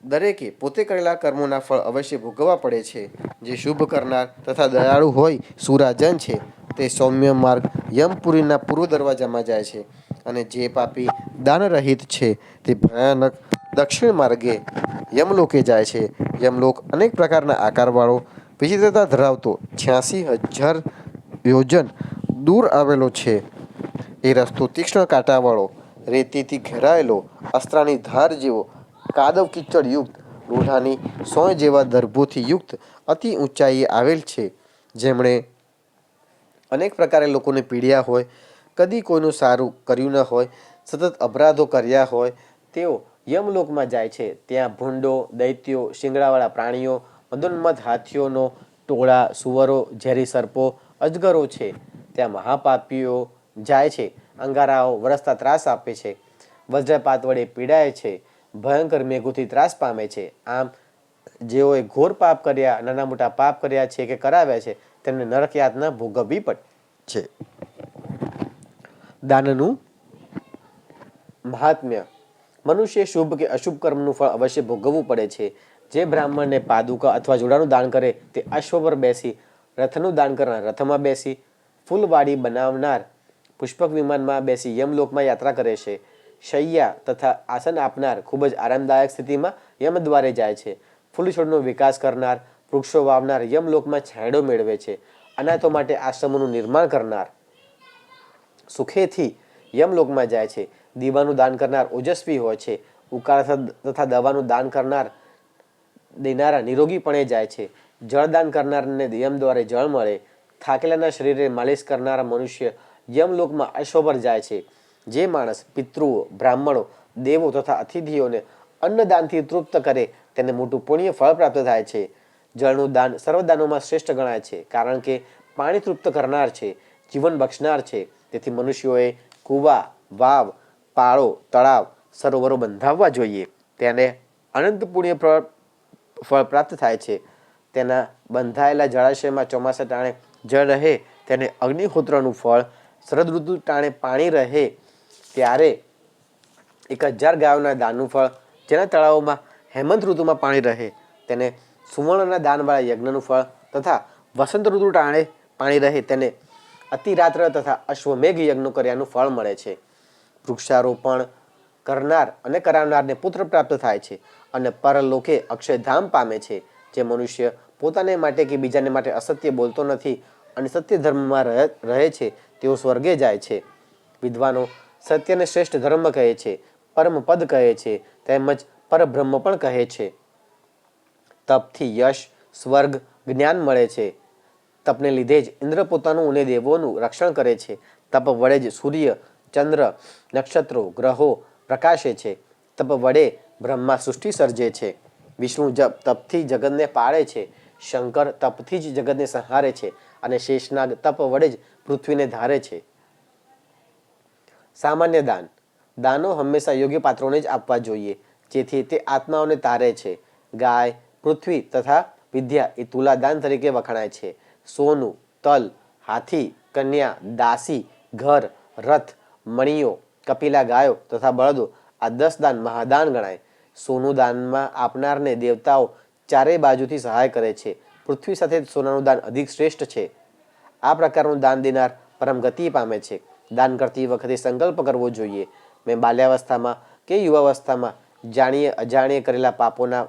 દરેકે પોતે કરેલા કર્મોના ફળ અવશ્ય ભોગવવા પડે છે. જે શુભ કરનાર તથા દયાળુ હોય સુરાજન છે, તે સૌમ્ય માર્ગ યમપુરીના પૂર્વ દરવાજામાં જાય છે. અને જે પાપી દાનરહિત છે, તે ભયાનક દક્ષિણ માર્ગે યમલોકે જાય છે. યમલોક અનેક પ્રકારના આકારવાળો, વિચિત્રતા ધરાવતો 86,000 યોજન દૂર આવેલો છે. એ રસ્તો તીક્ષ્ણ કાંટાવાળો, રેતીથી ઘેરાયેલો, અસ્ત્રાની ધાર જેવો, કાદવ કીચડ યુક્ત, લોઢાની સોય જેવા દર્ભોથી યુક્ત અતિ ઊંચાઈએ આવેલ છે. જેમણે અનેક પ્રકારે લોકોને પીડ્યા હોય, કદી કોઈનું સારું કર્યું ન હોય, સતત અપરાધો કર્યા હોય, તેઓ યમલોકમાં જાય છે. ત્યાં ભૂંડો, દૈત્યો, શિંગડાવાળા પ્રાણીઓ, મદોન્મત્ત હાથીઓનો ટોળા, સુવરો, ઝેરી સર્પો, અજગરો છે. ત્યાં મહાપાપીઓ જાય છે. અંગારાઓ વરસતા ત્રાસ આપે છે, વજ્રપાત વડે પીડાય છે, ભયંકર મેઘોથી ત્રાસ પામે છે. આમ જેઓએ ઘોર પાપ કર્યા, નાના મોટા પાપ કર્યા છે કે કરાવ્યા છે, તેમને નરક યાતના ભોગવવી પડે છે. દાનનું મહાત્મ્ય. મનુષ્ય શુભ કે અશુભ કર્મનું ફળ અવશ્ય ભોગવવું પડે છે. જે બ્રાહ્મણને પાદુકા અથવા જોડાનું દાન કરે, તે અશ્વ પર બેસી, રથનું દાન કરનાર રથમાં બેસી, ફૂલવાડી બનાવનાર પુષ્પક વિમાનમાં બેસી યમલોકમાં યાત્રા કરે છે. શૈયા તથા આસન આપનાર ખૂબ જ આરામદાયક સ્થિતિમાં યમદ્વારે જાય છે. ફૂલછોડનો વિકાસ કરનાર, વૃક્ષો વાવનાર યમલોકમાં છાંયડો મેળવે છે. અનાથો માટે આશ્રમોનું નિર્માણ કરનાર સુખેથી યમલોકમાં જાય છે. દીવાનું દાન કરનાર ઓજસ્વી હોય છે. ઉકાળા તથા દવાનું દાન દેનારા નિરોગીપણે જાય છે. જળદાન કરનારને યમ દ્વારે જળ મળે. થાકેલાના શરીરે માલિશ કરનારા મનુષ્ય યમલોકમાં અશ્વ પર જાય છે. જે માણસ પિતૃઓ, બ્રાહ્મણો, દેવો તથા અતિથિઓને અન્નદાનથી તૃપ્ત કરે, તેને મોટું પુણ્ય ફળ પ્રાપ્ત થાય છે. જળનું દાન સર્વદાનોમાં શ્રેષ્ઠ ગણાય છે, કારણ કે પાણી તૃપ્ત કરનાર છે, જીવન બક્ષનાર છે. તેથી મનુષ્યોએ કૂવા, વાવ, પાળો, તળાવ, સરોવરો બંધાવવા જોઈએ. તેને અનંત પુણ્ય ફળ પ્રાપ્ત થાય છે. તેના બંધાયેલા જળાશયમાં ચોમાસા ટાણે જળ રહે, તેને અગ્નિહોત્રનું ફળ, શરદ ઋતુ ટાણે પાણી રહે ત્યારે 1000 ગાયોના દાનનું ફળ, જેના તળાવોમાં હેમંત ઋતુમાં પાણી રહે, તેને સુવર્ણના દાનવાળા યજ્ઞનું ફળ, તથા વસંત ઋતુ ટાણે પાણી રહે, તેને અતિરાત્ર તથા અશ્વમેઘ યજ્ઞ કર્યાનું ફળ મળે છે. વૃક્ષારોપણ કરનાર અને કરાવનારને પુત્ર પ્રાપ્ત થાય છે અને પરલોકે અક્ષયધામ પામે છે. જે મનુષ્ય પોતાને માટે કે બીજાને માટે અસત્ય બોલતો નથી અને સત્ય ધર્મમાં રહે છે, તેઓ સ્વર્ગે જાય છે. વિદ્વાનો સત્યને શ્રેષ્ઠ ધર્મ કહે છે, પરમ પદ કહે છે, તેમજ પરબ્રહ્મ પણ કહે છે. તપથી યશ, સ્વર્ગ, જ્ઞાન મળે છે. તપને લીધે જ ઇન્દ્ર પોતાનું અને દેવોનું રક્ષણ કરે છે. તપ વડે જ સૂર્ય, ચંદ્ર, નક્ષત્રો, ગ્રહો પ્રકાશે છે. તપ વડે બ્રહ્મા સૃષ્ટિ સર્જે છે. વિષ્ણુ તપથી જગતને પાળે છે. શંકર તપથી જ જગતને સંહારે છે અને શેષનાગ તપ વડે જ પૃથ્વીને ધારે છે. સામાન્ય દાન. દાનો હંમેશા યોગ્ય પાત્રોને જ આપવા જોઈએ, જેથી તે આત્માઓને તારે છે. ગાય, પૃથ્વી તથા વિદ્યા એ તુલાદાન તરીકે વખણાય છે. સોનું, તલ, હાથી, કન્યા, દાસી, ઘર, રથ, મણીઓ, કપિલા ગાયો તથા બળદો આ 10 દાન મહાદાન ગણાય. સોનું દાનમાં આપનારને દેવતાઓ ચારેય બાજુથી સહાય કરે છે. પૃથ્વી સાથે સોનાનું દાન અધિક શ્રેષ્ઠ છે. આ પ્રકારનું દાન દેનાર પરમ ગતિ પામે છે. દાન કરતી વખતે સંકલ્પ કરવો જોઈએ, મેં બાલ્યાવસ્થામાં કે યુવાવસ્થામાં જાણીએ અજાણીએ કરેલા પાપોના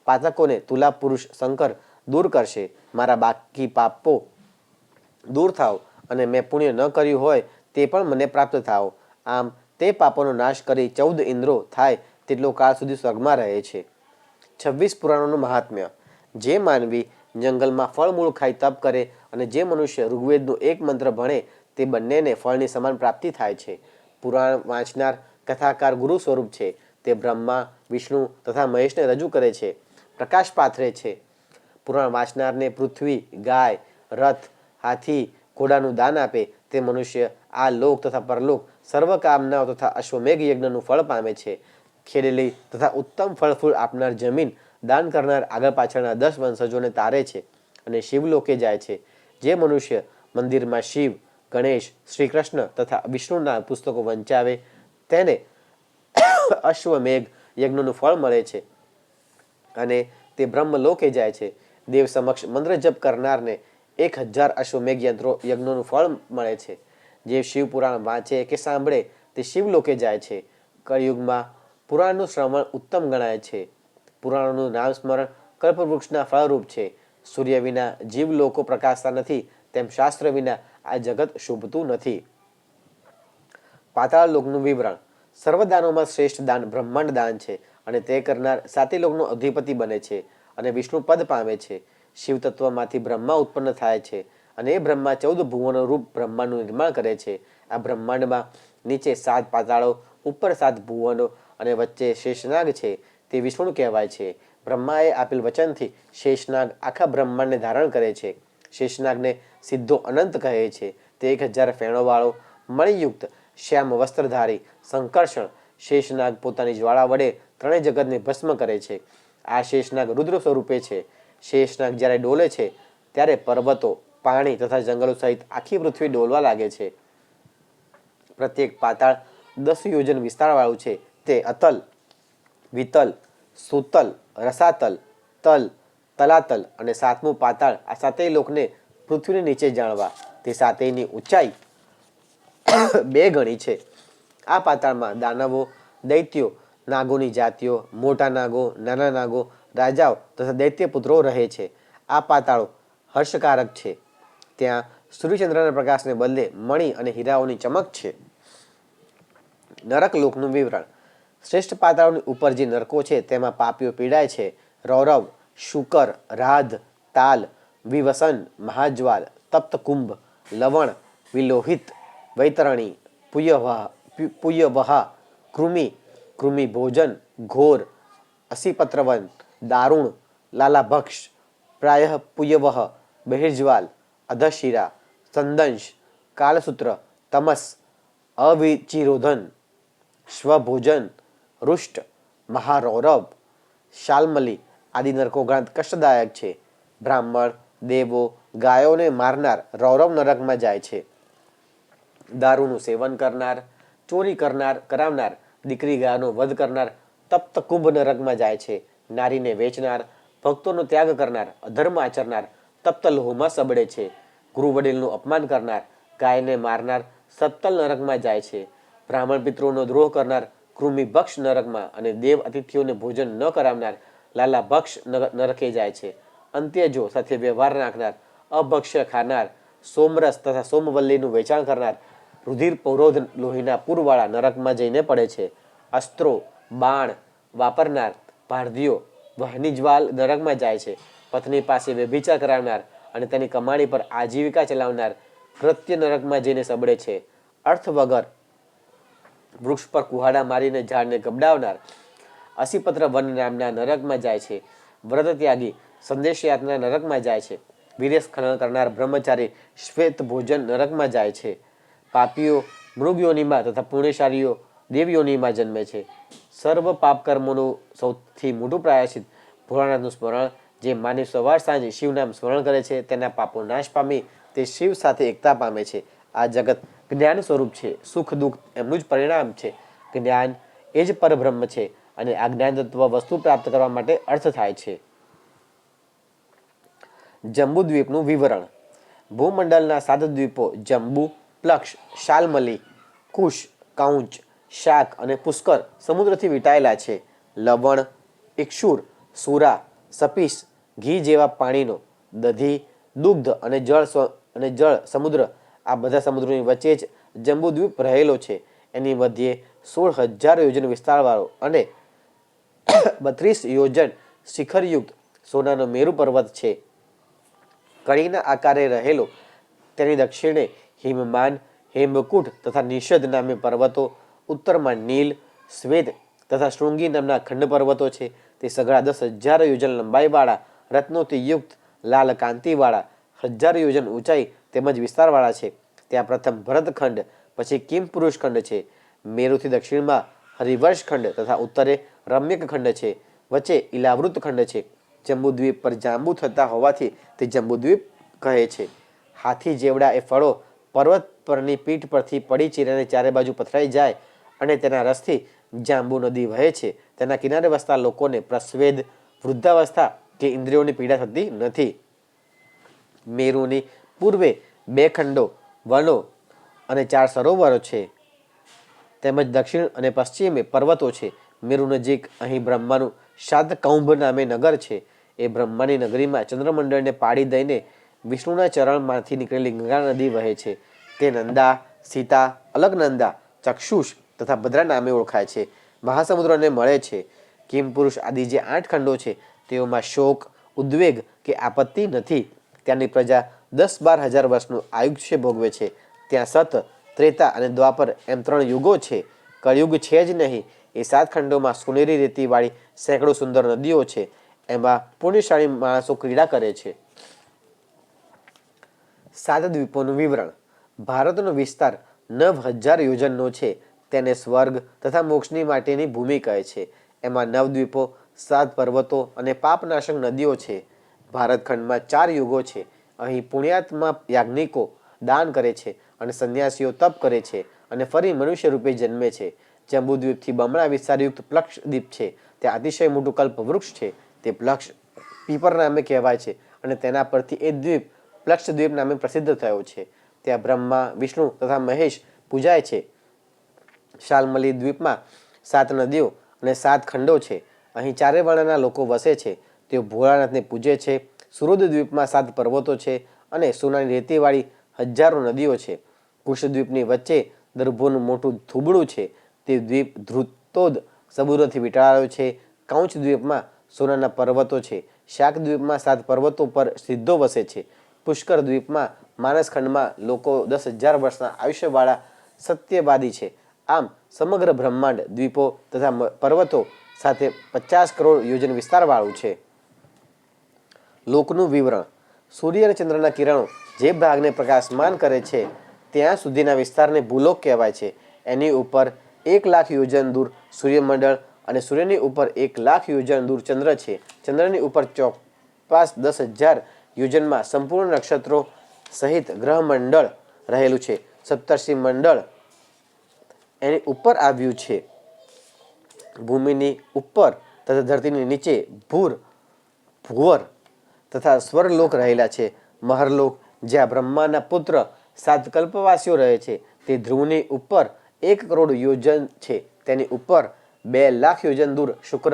પાતકોને તુલા પુરુષ શંકર દૂર કરશે. મારા બાકી પાપો દૂર થાવ અને મેં પુણ્ય ન કર્યું હોય તે પણ મને પ્રાપ્ત થાવ. આમ તે પાપોનો નાશ કરી 14 ઇન્દ્રો થાય તેટલો કાળ સુધી સ્વર્ગમાં રહે છે. 26 પુરાણોનું મહાત્મ્ય. જે માનવી જંગલમાં ફળમૂળ ખાઈ તપ કરે અને જે મનુષ્ય ઋગ્વેદનું એક મંત્ર ભણે તે બંનેને ફળની સમાન પ્રાપ્તિ થાય છે. પુરાણ વાંચનાર કથાકાર ગુરુ સ્વરૂપ છે. તે બ્રહ્મા, વિષ્ણુ તથા મહેશને રજૂ કરે છે, પ્રકાશ પાથરે છે. પુરાણ વાંચનારને પૃથ્વી, ગાય, રથ, હાથી, ઘોડાનું દાન આપે તે મનુષ્ય આ લોક તથા પરલોક સર્વ કામનાઓ તથા અશ્વમેઘ યજ્ઞનું ફળ પામે છે. ખેડેલી તથા ઉત્તમ ફળફૂલ આપનાર જમીન દાન કરનાર આગળ પાછળના 10 વંશજોને તારે છે અને શિવલોકે જાય છે. જે મનુષ્ય મંદિરમાં શિવ, ગણેશ, શ્રી કૃષ્ણ તથા વિષ્ણુના પુસ્તકો વંચાવે તેને અશ્વમેઘ યજ્ઞનું ફળ મળે છે અને તે બ્રહ્મલોકે જાય છે. દેવ સમક્ષ મંત્ર જપ કરનારને 1000 અશ્વમેઘ યજ્ઞોનું ફળ મળે છે. જે શિવ પુરાણ વાંચે કે સાંભળે તે શિવલોકે જાય છે. કળિયુગમાં પુરાણનું શ્રવણ ઉત્તમ ગણાય છે. પુરાણોનું નામ સ્મરણ કલ્પવૃક્ષના ફળરૂપ છે. સૂર્ય વિના જીવ લોકો પ્રકાશતા નથી, તેમ શાસ્ત્ર વિના આ જગત શોભતું નથી. પાતાળ લોકનું વિવરણ. સર્વદાનોમાં શ્રેષ્ઠ દાન બ્રહ્માંડ દાન છે અને તે કરનાર 7 લોકનો અધિપતિ બને છે અને વિષ્ણુ પદ પામે છે. શિવ તત્વમાંથી બ્રહ્મા ઉત્પન્ન થાય છે અને એ બ્રહ્મા 14 ભુવનો રૂપ બ્રહ્માંડનું નિર્માણ કરે છે. આ બ્રહ્માંડમાં નીચે 7 પાતાળો, ઉપર 7 ભુવનો અને વચ્ચે શેષનાગ છે. તે વિષ્ણુ કહેવાય છે. બ્રહ્માએ આપેલ વચનથી શેષનાગ આખા બ્રહ્માંડને ધારણ કરે છે. શેષનાગને સિદ્ધો અનંત કહે છે. તે 1000 ફેણોવાળો મણિયુક્ત શ્યામ વસ્ત્રધારી સંકર્ષણ શેષનાગ પોતાની જ્વાળા વડે ત્રણેય જગતને ભસ્મ કરે છે. આ શેષનાગ રુદ્ર સ્વરૂપે છે. શેષનાગ જ્યારે ડોલે છે ત્યારે પર્વતો, પાણી તથા જંગલો સહિત આખી પૃથ્વી ડોલવા લાગે છે. પ્રત્યેક પાતાળ 10 યોજન વિસ્તારવાળું છે. તે અતલ, વિતલ, સુતલ, રસાતલ, તલ, તલાતલ અને 7મું પાતાળ આ 7 લોકને પૃથ્વીની નીચે જાણવા. તે 7ની ઊંચાઈ 2 ગણી છે. આ પાતાળમાં દાનવો, દૈત્યો, નાગોની જાતિઓ, મોટા નાગો, નાના નાગો, રાજાઓ તથા દૈત્યપુત્રો રહે છે. આ પાતાળો હર્ષકારક છે. ત્યાં સૂર્યચંદ્રના પ્રકાશને બદલે મણિ અને હીરાઓની ચમક છે. નરક લોકનું વિવરણ. શ્રેષ્ઠ પાતાળોની ઉપર જે નરકો છે તેમાં પાપીઓ પીડાય છે. રૌરવ, શુકર, રાધ, તાલ, વિવસન, મહાજ્વાલ, તપ્તકુંભ, લવણ, વિલોહિત, વૈતરણી, પુયવહા, કૃમિ, કૃમિભોજન, ઘોર, અસીપત્રવન, દારૂણ, લાલાભક્ષ, પ્રાયઃ પુયવહ, બહિર્જ્વાલ, અધશિરા, સંદંશ, કાલસૂત્ર, તમસ, અવિચિરોધન, સ્વભોજન, રુષ્ટ, મહારૌરવ, શાલ્મલી આદિ નરકો ઘણા કષ્ટદાયક છે. બ્રાહ્મણ, દેવો, ગાયોને મારનાર રૌરવ નરકમાં જાય છે. દારૂનું સેવન કરનાર, ચોરી કરાવનાર, દીકરી ગાયનો વધ કરનાર તપ્તકુંભ નરકમાં જાય છે. નારીને વેચનાર, ભક્તોનો ત્યાગ કરનાર, અધર્મ આચરનાર તપ્ત લોહમાં સબડે છે. ગુરુ વડીલનું અપમાન કરનાર, ગાયને મારનાર સત્તલ નરકમાં જાય છે. બ્રાહ્મણ પિતૃનો દ્રોહ કરનાર કૃમિભક્ષ નરકમાં અને દેવ અતિથિઓને ભોજન ન કરાવનાર લાલાભક્ષ નરકે જાય છે. અંત્યજો સાથે વ્યવહાર રાખનાર, અભક્ષ્ય ખાનાર, સોમરસ તથા સોમવલ્લીનું વેચાણ કરનાર, રુધિર પૌરોધ લોહીના પૂરવાળા નરકમાં જઈને પડે છે. અસ્ત્રો, બાણ વાપરનાર ભારતીયો વહનીજ્વાલ નરકમાં જાય છે. પત્ની પાસે વ્યભિચાર કરાવનાર અને તેની કમાણી પર આજીવિકા ચલાવનાર કૃત્ય નરકમાં જઈને સબડે છે. અર્થ વગર વૃક્ષ પર કુહાડા મારીને ઝાડને ગબડાવનાર અસીપત્ર વન નામના નરકમાં જાય છે. વ્રત ત્યાગી સંદેશયાત્રા નરકમાં જાય છે. વીર્ય ખનન કરનાર બ્રહ્મચારી શ્વેત ભોજન નરકમાં જાય છે. પાપીઓ મૃગયોનીમાં તથા પુણ્યશાળીઓ દેવયોનીમાં જન્મે છે. સર્વ પાપ કર્મોનું સૌથી મોટું પ્રાયશ્ચિત ભોળાનાથનું સ્મરણ, જે માનવ સવાર સાંજ શિવ નામ સ્મરણ કરે છે તેના પાપો નાશ પામી તે શિવ સાથે એકતા પામે છે. આ જગત જ્ઞાન સ્વરૂપ છે. સુખ દુઃખ એમનું જ પરિણામ છે. જ્ઞાન એ જ પરબ્રહ્મ છે અને આ જ્ઞાન તત્વ વસ્તુ પ્રાપ્ત કરવા માટે અર્થ થાય છે. જંબુદ્વીપનું વિવરણ. ભૂમંડળના 7 દ્વીપો જંબુ, પ્લક્ષ, શાલ્મલી, કુશ, કૌંચ, શાક અને પુષ્કર સમુદ્રથી વીંટાયેલા છે. લવણ, ઇક્ષુર, સુરા, સપીસ, ઘી જેવા પાણીનો, દધી, દુગ્ધ અને જળ સમુદ્ર આ બધા સમુદ્રોની વચ્ચે જ જંબુદ્વીપ રહેલો છે. એની મધ્યે 16,000 યોજન વિસ્તારવાળો અને 32 યોજન શિખરયુક્ત સોનાનો મેરુ પર્વત છે. કણીના આકારે રહેલો તેની દક્ષિણે હિમમાન, હેમકૂટ તથા નિષદ નામે પર્વતો, ઉત્તરમાં નીલ, શ્વેત તથા શૃંગી નામના ખંડ પર્વતો છે. તે સઘળા 10,000 યોજન લંબાઈવાળા, રત્નોથી યુક્ત, લાલ કાંતિવાળા, 1,000 યોજન ઊંચાઈ તેમજ વિસ્તારવાળા છે. ત્યાં પ્રથમ ભરતખંડ, પછી કિમપુરુષ ખંડ છે. મેરુથી દક્ષિણમાં હરિવર્ષ ખંડ તથા ઉત્તરે રમ્યક ખંડ છે. વચ્ચે ઇલાવૃત ખંડ છે. જંબુદ્વીપ પર જાંબુ થતા હોવાથી તે જંબુદ્વીપ કહે છે. હાથી જેવડા એ ફળો પર્વત પરની પીઠ પરથી પડી ચીરીને ચારે બાજુ પથરાઈ જાય અને તેના રસથી જાંબુ નદી વહે છે. તેના કિનારે વસતા લોકોને પ્રસ્વેદ, વૃદ્ધાવસ્થા કે ઇન્દ્રિયોની પીડા થતી નથી. મેરુની પૂર્વે 2 ખંડો, વનો અને 4 સરોવરો છે. તેમજ દક્ષિણ અને પશ્ચિમે પર્વતો છે. મેરુ નજીક અહીં બ્રહ્માનું શાતકૌંભ નામે નગર છે. એ બ્રહ્માની નગરીમાં ચંદ્રમંડળને પાડી દઈને વિષ્ણુના ચરણમાંથી નીકળેલી ગંગા નદી વહે છે. તે નંદા, સીતા, અલકનંદા, ચક્ષુષ તથા ભદ્રા નામે ઓળખાય છે. મહાસમુદ્રને મળે છે. કિમપુરુષ આદિ જે 8 ખંડો છે તેઓમાં શોક, ઉદ્વેગ કે આપત્તિ નથી. ત્યાંની પ્રજા 10-12 હજાર વર્ષનું આયુષ્ય ભોગવે છે. ત્યાં સત, ત્રેતા અને દ્વાપર એમ 3 યુગો છે. કળિયુગ છે જ નહીં. એ 7 ખંડોમાં સોનેરી રેતીવાળી સેંકડો સુંદર નદીઓ છે. એમાં પુણ્યશાળી માણસો ક્રીડા કરે છે. 7 દ્વીપોનું વિવરણ. ભારતનો વિસ્તાર 9,000 યોજનનો છે. તેને સ્વર્ગ તથા મોક્ષની માટેની ભૂમિ કહે છે. એમાં 9 દ્વીપો, 7 પર્વતો અને પાપનાશક નદીઓ છે. ભારતખંડમાં 4 યુગો છે. અહીં પુણ્યાત્મા યાજ્ઞિકો દાન કરે છે અને સંન્યાસીઓ તપ કરે છે અને ફરી મનુષ્ય રૂપે જન્મે છે. જંબુદ્વીપથી બમણા વિસ્તારયુક્ત પ્લક્ષ દ્વીપ છે. ત્યાં અતિશય મોટું કલ્પ વૃક્ષ છે. તે પ્લક્ષ પીપર નામે કહેવાય છે અને તેના પરથી એ દ્વીપ પ્લક્ષ દ્વીપ નામે પ્રસિદ્ધ થયો છે. ત્યાં બ્રહ્મા, વિષ્ણુ તથા મહેશ પૂજાય છે. શાલ્મલી દ્વીપમાં 7 નદીઓ અને 7 ખંડો છે. અહીં 4 વર્ણના લોકો વસે છે. તેઓ ભોળાનાથને પૂજે છે. સુરદ દ્વીપમાં 7 પર્વતો છે અને સોનાની રેતીવાળી હજારો નદીઓ છે. કુશદ્વીપની વચ્ચે દર્ભોનું મોટું થૂબડું છે. તે દ્વીપ ધૃતોદ સમુદ્રથી વીંટાળેલો છે. કૌંચ દ્વીપમાં સોનાના પર્વતો છે. શાક દ્વીપમાં 7 પર્વતો પર સિદ્ધો વસે છે. પુષ્કર દ્વીપમાં માનસખંડમાં લોકો 10,000 વર્ષના આયુષ્યવાળા સત્યવાદી છે. આમ સમગ્ર બ્રહ્માંડ દ્વીપો તથા પર્વતો સાથે 50 કરોડ યોજન વિસ્તારવાળું છે. લોકનું વિવરણ. સૂર્ય અને ચંદ્રના કિરણો જે ભાગને પ્રકાશમાન કરે છે ત્યાં સુધીના વિસ્તારને ભૂલોક કહેવાય છે. એની ઉપર 1,00,000 યોજન દૂર સૂર્યમંડળ અને સૂર્યની ઉપર 1,00,000 યોજન દૂર ચંદ્ર છે. ચંદ્રની ઉપર ચોપાસ 10,000 યોજનમાં સંપૂર્ણ નક્ષત્રો સહિત ગ્રહમંડળ રહેલું છે. સપ્તર્ષિ મંડળ એની ઉપર આવ્યું છે. ભૂમિની ઉપર તથા ધરતીની નીચે ભૂવર તથા સ્વર્ગલોક રહેલા છે. મહરલોક જ્યાં બ્રહ્માના પુત્ર 7 કલ્પવાસીઓ રહે છે તે ધ્રુવની ઉપર 1 કરોડ યોજન છે. તેની ઉપર 2,00,000 યોજન દૂર શુક્ર,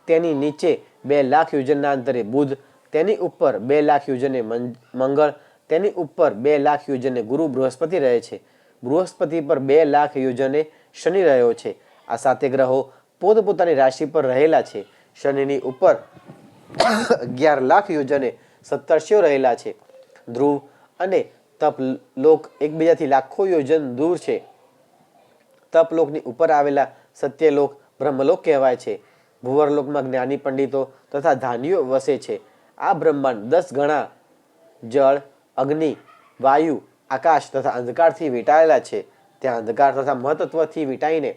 તેની નીચે 2,00,000 યોજનના અંતરે બુધ, તેની ઉપર 2,00,000 યોજને મંગળ, તેની ઉપર 2,00,000 યોજને ગુરુ બૃહસ્પતિ રહે છે. બૃહસ્પતિ પર 2,00,000 યોજને શનિ રહ્યો છે. આ 7 ગ્રહો પોતપોતાની રાશિ પર રહેલા છે. શનિની ઉપર 11,00,000 યોજને સપ્તર્ષિઓ રહેલા છે. ધ્રુવ અને તપલોક એકબીજાથી લાખો યોજન દૂર છે. તપલોકની ઉપર આવેલા સત્યલોક બ્રહ્મલોક કહેવાય છે. ભુવરલોકમાં જ્ઞાની પંડિતો તથા ધાનીઓ વસે છે. આ બ્રહ્માંડ 10 ગણા જળ, અગ્નિ, વાયુ, આકાશ તથા અંધકારથી વીંટાયેલા છે. ત્યાં અંધકાર તથા મહતત્વથી વીંટાઈને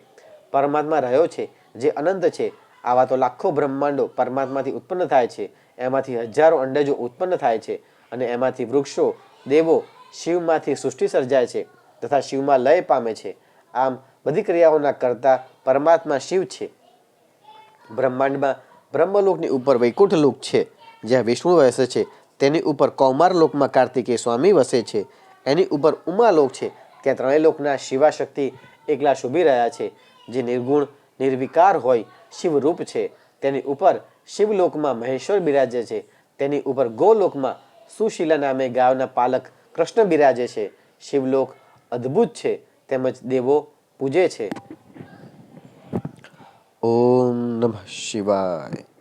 પરમાત્મા રહ્યો છે જે અનંત છે. આવા તો લાખો બ્રહ્માંડો પરમાત્માથી ઉત્પન્ન થાય છે. એમાંથી હજારો અંડજો ઉત્પન્ન થાય છે અને એમાંથી વૃક્ષો, દેવો, શિવમાંથી સૃષ્ટિ સર્જાય છે તથા શિવમાં લય પામે છે. આમ બધી ક્રિયાઓના કરતા પરમાત્મા શિવ છે. બ્રહ્માંડમાં બ્રહ્મલોકની ઉપર વૈકુંઠ લોક છે, જ્યાં વિષ્ણુ વસે છે. તેની ઉપર કૌમાર લોકમાં કાર્તિકેય સ્વામી વસે છે. એની ઉપર ઉમાલોક છે, ત્યાં ત્રણેય લોકના શિવાશક્તિ એકલા શોભી રહ્યા છે, જે નિર્ગુણ નિર્વિકાર હોય શિવરૂપ છે. તેની ઉપર શિવલોકમાં મહેશ્વર બિરાજે છે. તેની ઉપર ગોલોકમાં સુશીલા નામે ગાયોના પાલક કૃષ્ણ બિરાજે છે. શિવલોક અદ્ભુત છે, તેમજ દેવો પૂજે છે. ઓમ નમઃ શિવાય.